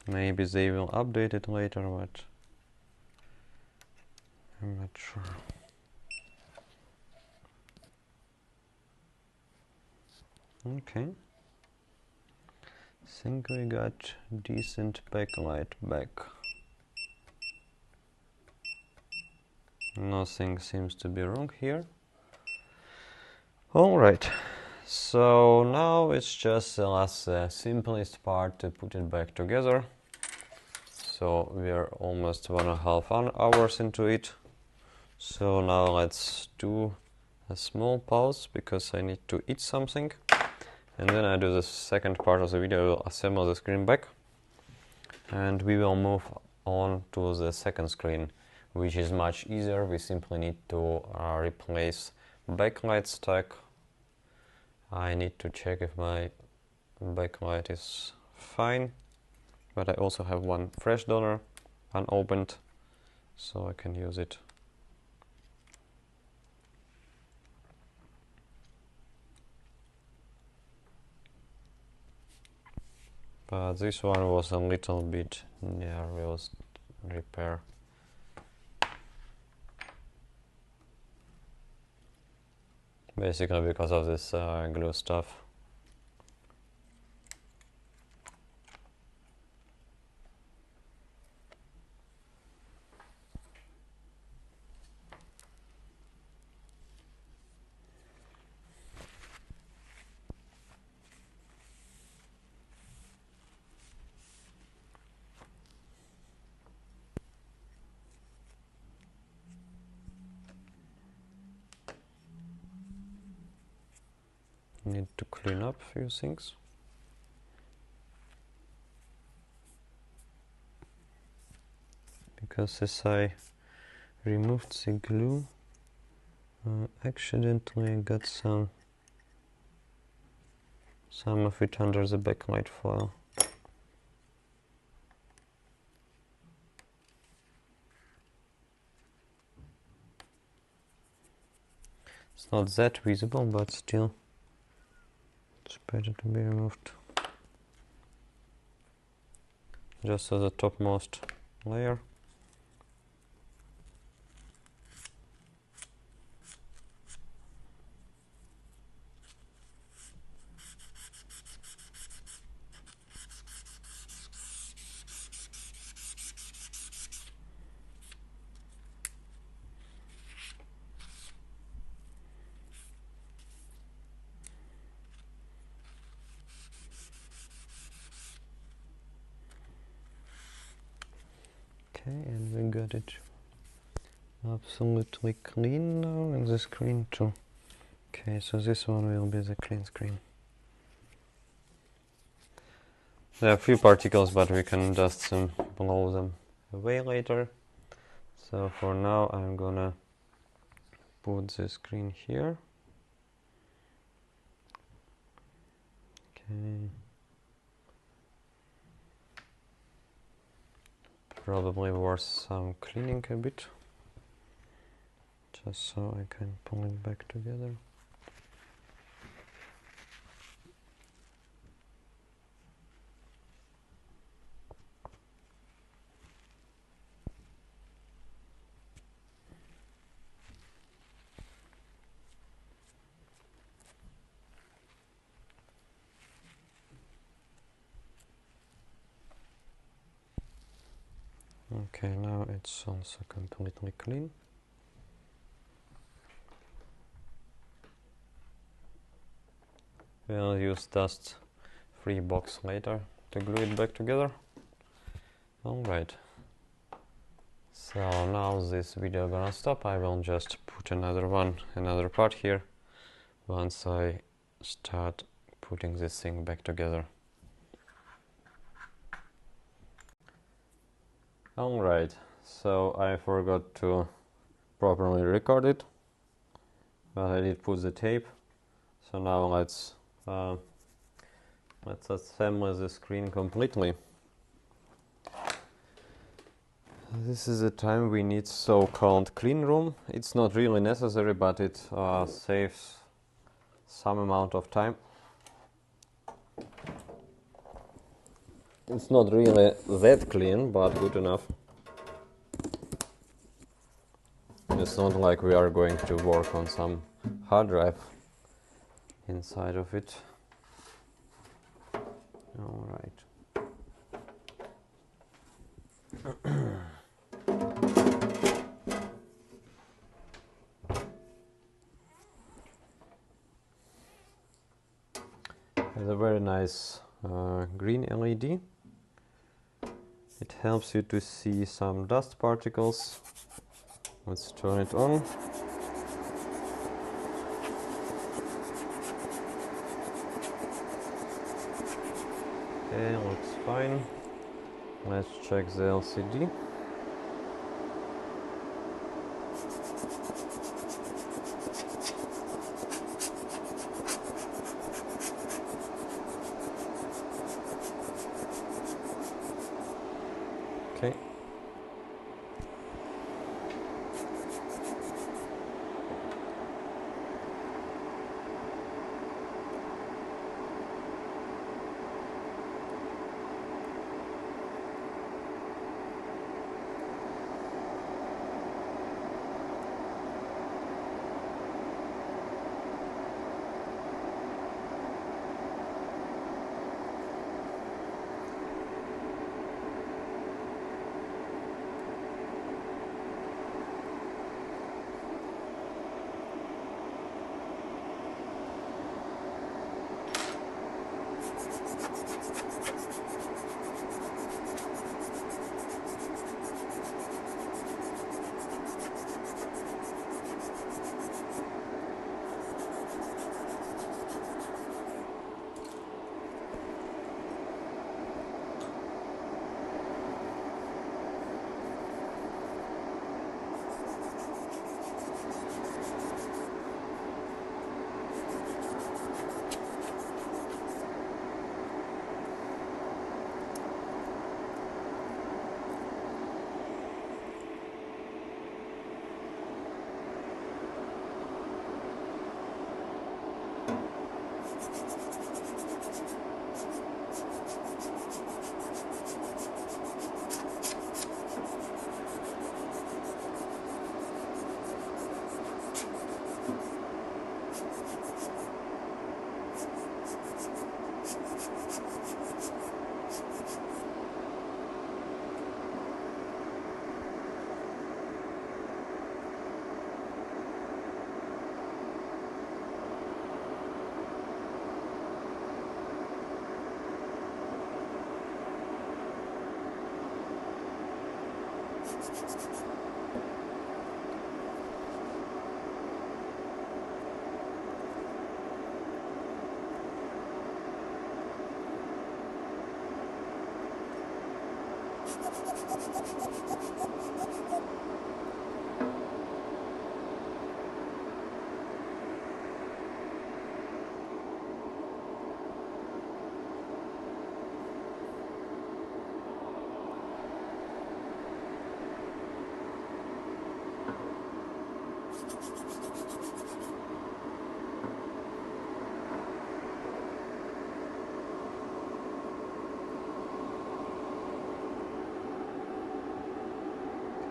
Maybe they will update it later, but I'm not sure. Okay. Think we got decent backlight back. Nothing seems to be wrong here. Alright, so now it's just the last simplest part to put it back together. So we are almost 1.5 hours into it. So now let's do a small pause because I need to eat something. And then I do the second part of the video, I will assemble the screen back. And we will move on to the second screen, which is much easier. We simply need to replace backlight stack. I need to check if my backlight is fine, but I also have one fresh donor unopened, so I can use it. But this one was a little bit near repair. Basically because of this glue stuff. need to clean up a few things. Because as I removed the glue, accidentally got some of it under the backlight foil. It's not that visible, but still it's better to be removed. Just as the topmost layer. Okay, and we got it absolutely clean now, and the screen too. Okay, so this one will be the clean screen. There are a few particles, but we can just blow them away later. So for now I'm gonna put the screen here. Okay. Probably worth some cleaning a bit, just so I can pull it back together. Okay, now it's also completely clean. We'll use dust-free box later to glue it back together. Alright. So now this video gonna stop. I will just put another part here once I start putting this thing back together. Alright, so I forgot to properly record it, but I did put the tape. So now let's assemble the screen completely. This is the time we need so-called clean room. It's not really necessary, but it saves some amount of time. It's not really that clean, but good enough. It's not like we are going to work on some hard drive inside of it. All right. It's a very nice green LED. It helps you to see some dust particles. Let's turn it on. Okay, looks fine. Let's check the LCD. Okay.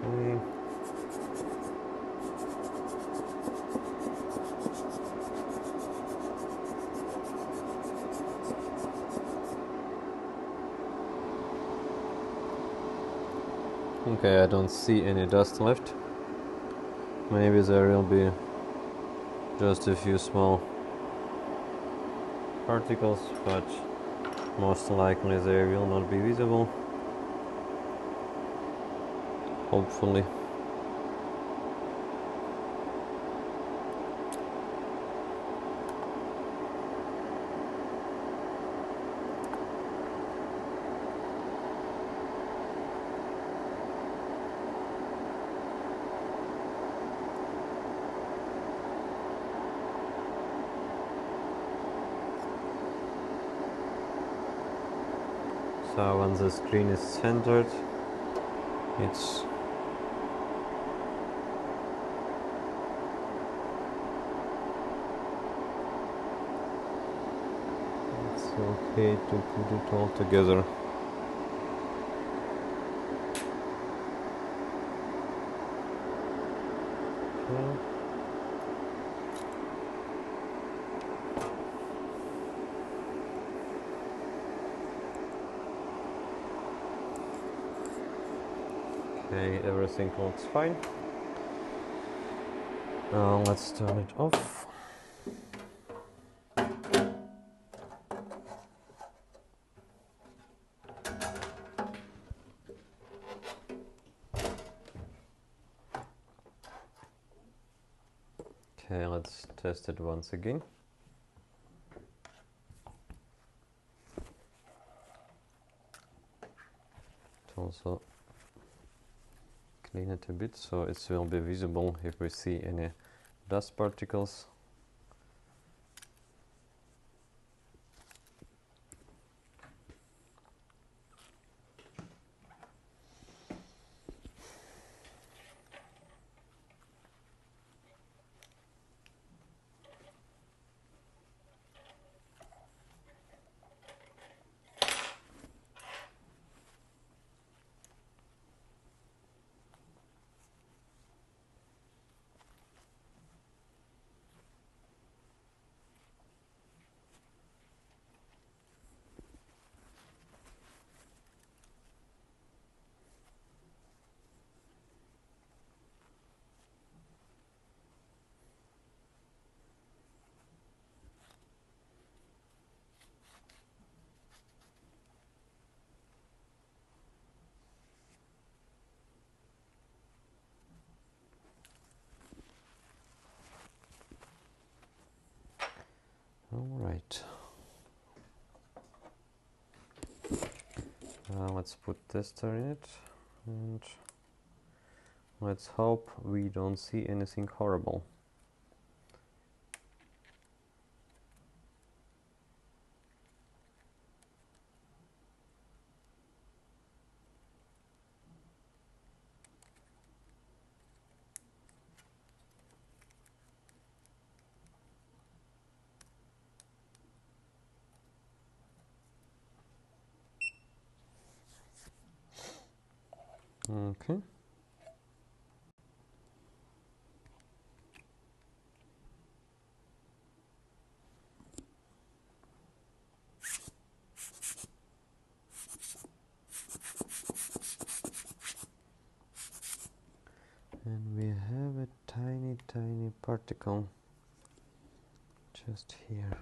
Okay. Okay, I don't see any dust left. Maybe there will be just a few small particles, but most likely they will not be visible. Hopefully. So when the screen is centered, it's okay to put it all together. Okay, everything looks fine. Let's turn it off. Okay, let's test it once again. Also clean it a bit so it will be visible if we see any dust particles. Alright. Let's put tester in it and let's hope we don't see anything horrible. Okay. And we have a tiny particle just here.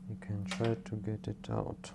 We can try to get it out.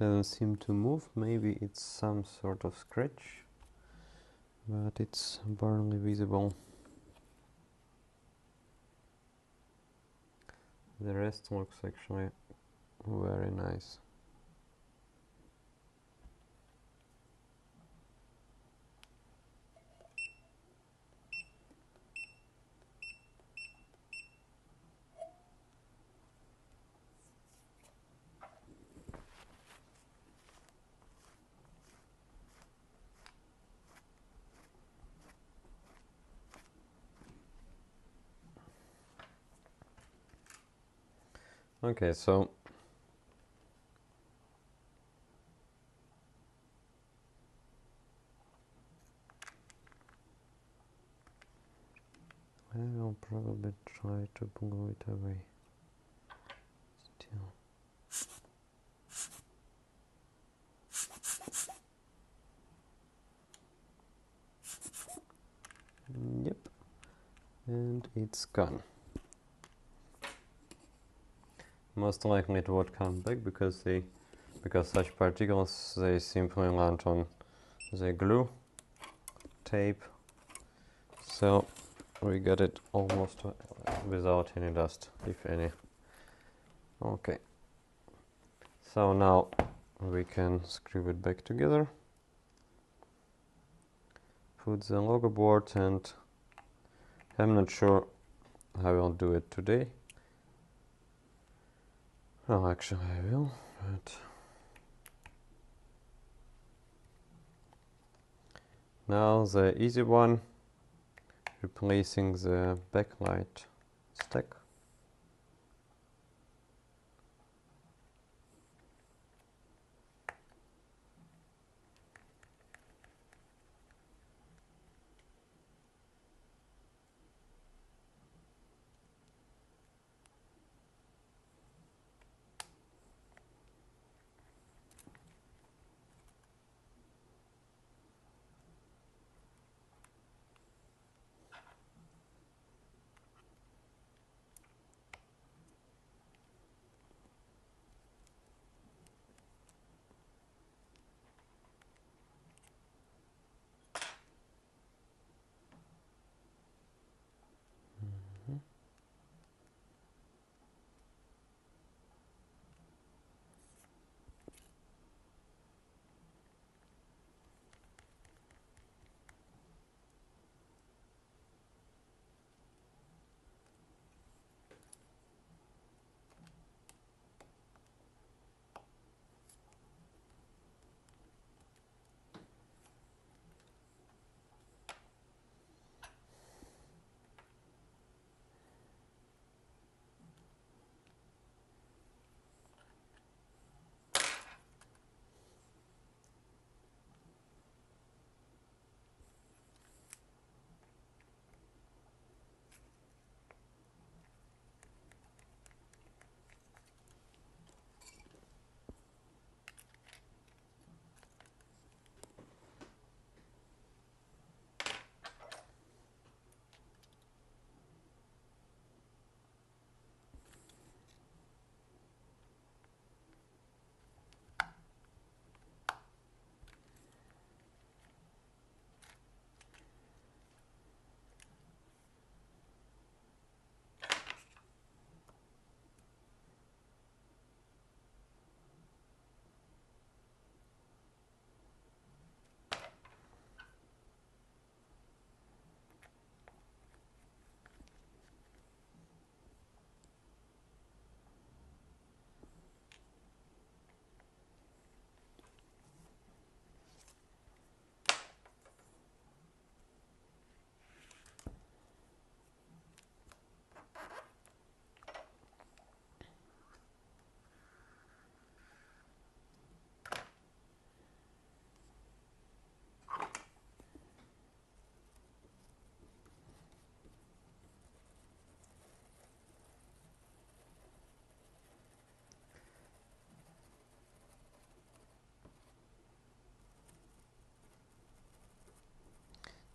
doesn't seem to move. Maybe it's some sort of scratch, but it's barely visible. The rest looks actually very nice. Okay, so I will probably try to glue it away still. Yep, and it's gone. Most likely it won't come back because such particles, they simply land on the glue tape, so we got it almost without any dust, if any. Okay, so now we can screw it back together, put the logo board, and I'm not sure how I'll do it today. Well, actually I will, but now the easy one, replacing the backlight stack.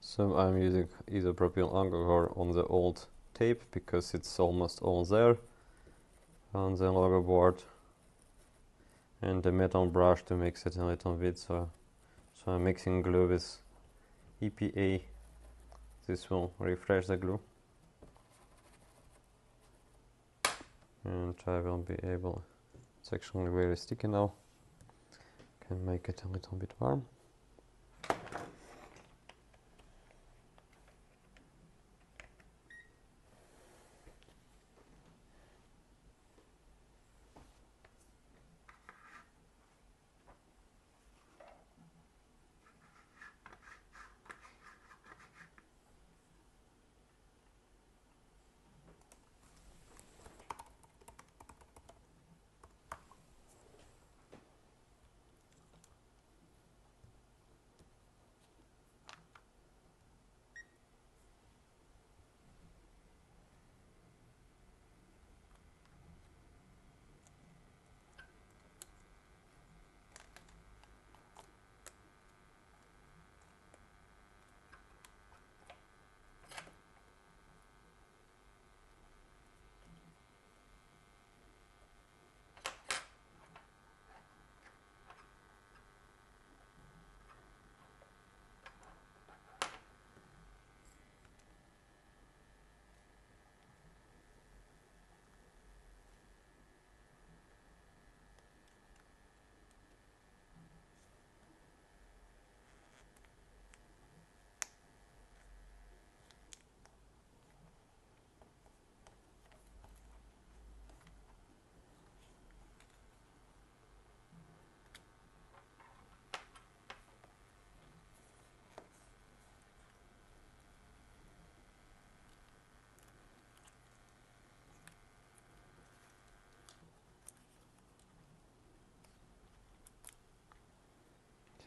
So I'm using isopropyl alcohol on the old tape because it's almost all there on the logo board, and the metal brush to mix it a little bit. So I'm mixing glue with EPA. This will refresh the glue, and I will be able, it's actually very sticky now, can make it a little bit warm.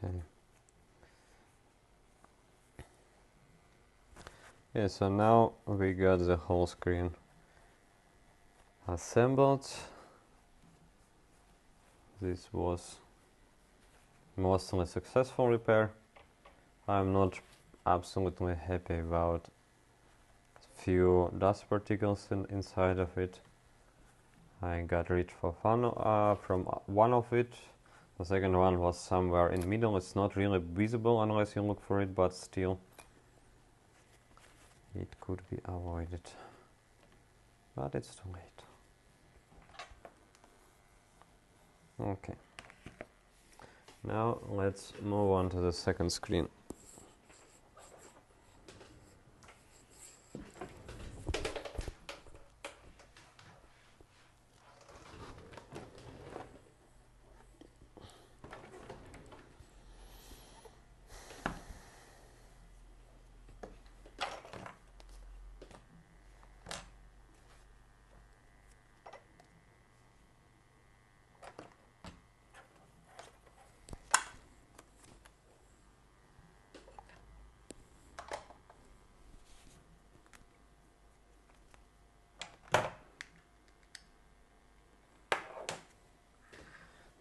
Okay. Yeah, so now we got the whole screen assembled. This was mostly successful repair. I'm not absolutely happy about few dust particles inside of it. I got rid for fun from one of it. The second one was somewhere in the middle. It's not really visible unless you look for it, but still it could be avoided. But it's too late. Okay. Now let's move on to the second screen.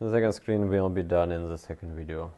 The second screen will be done in the second video.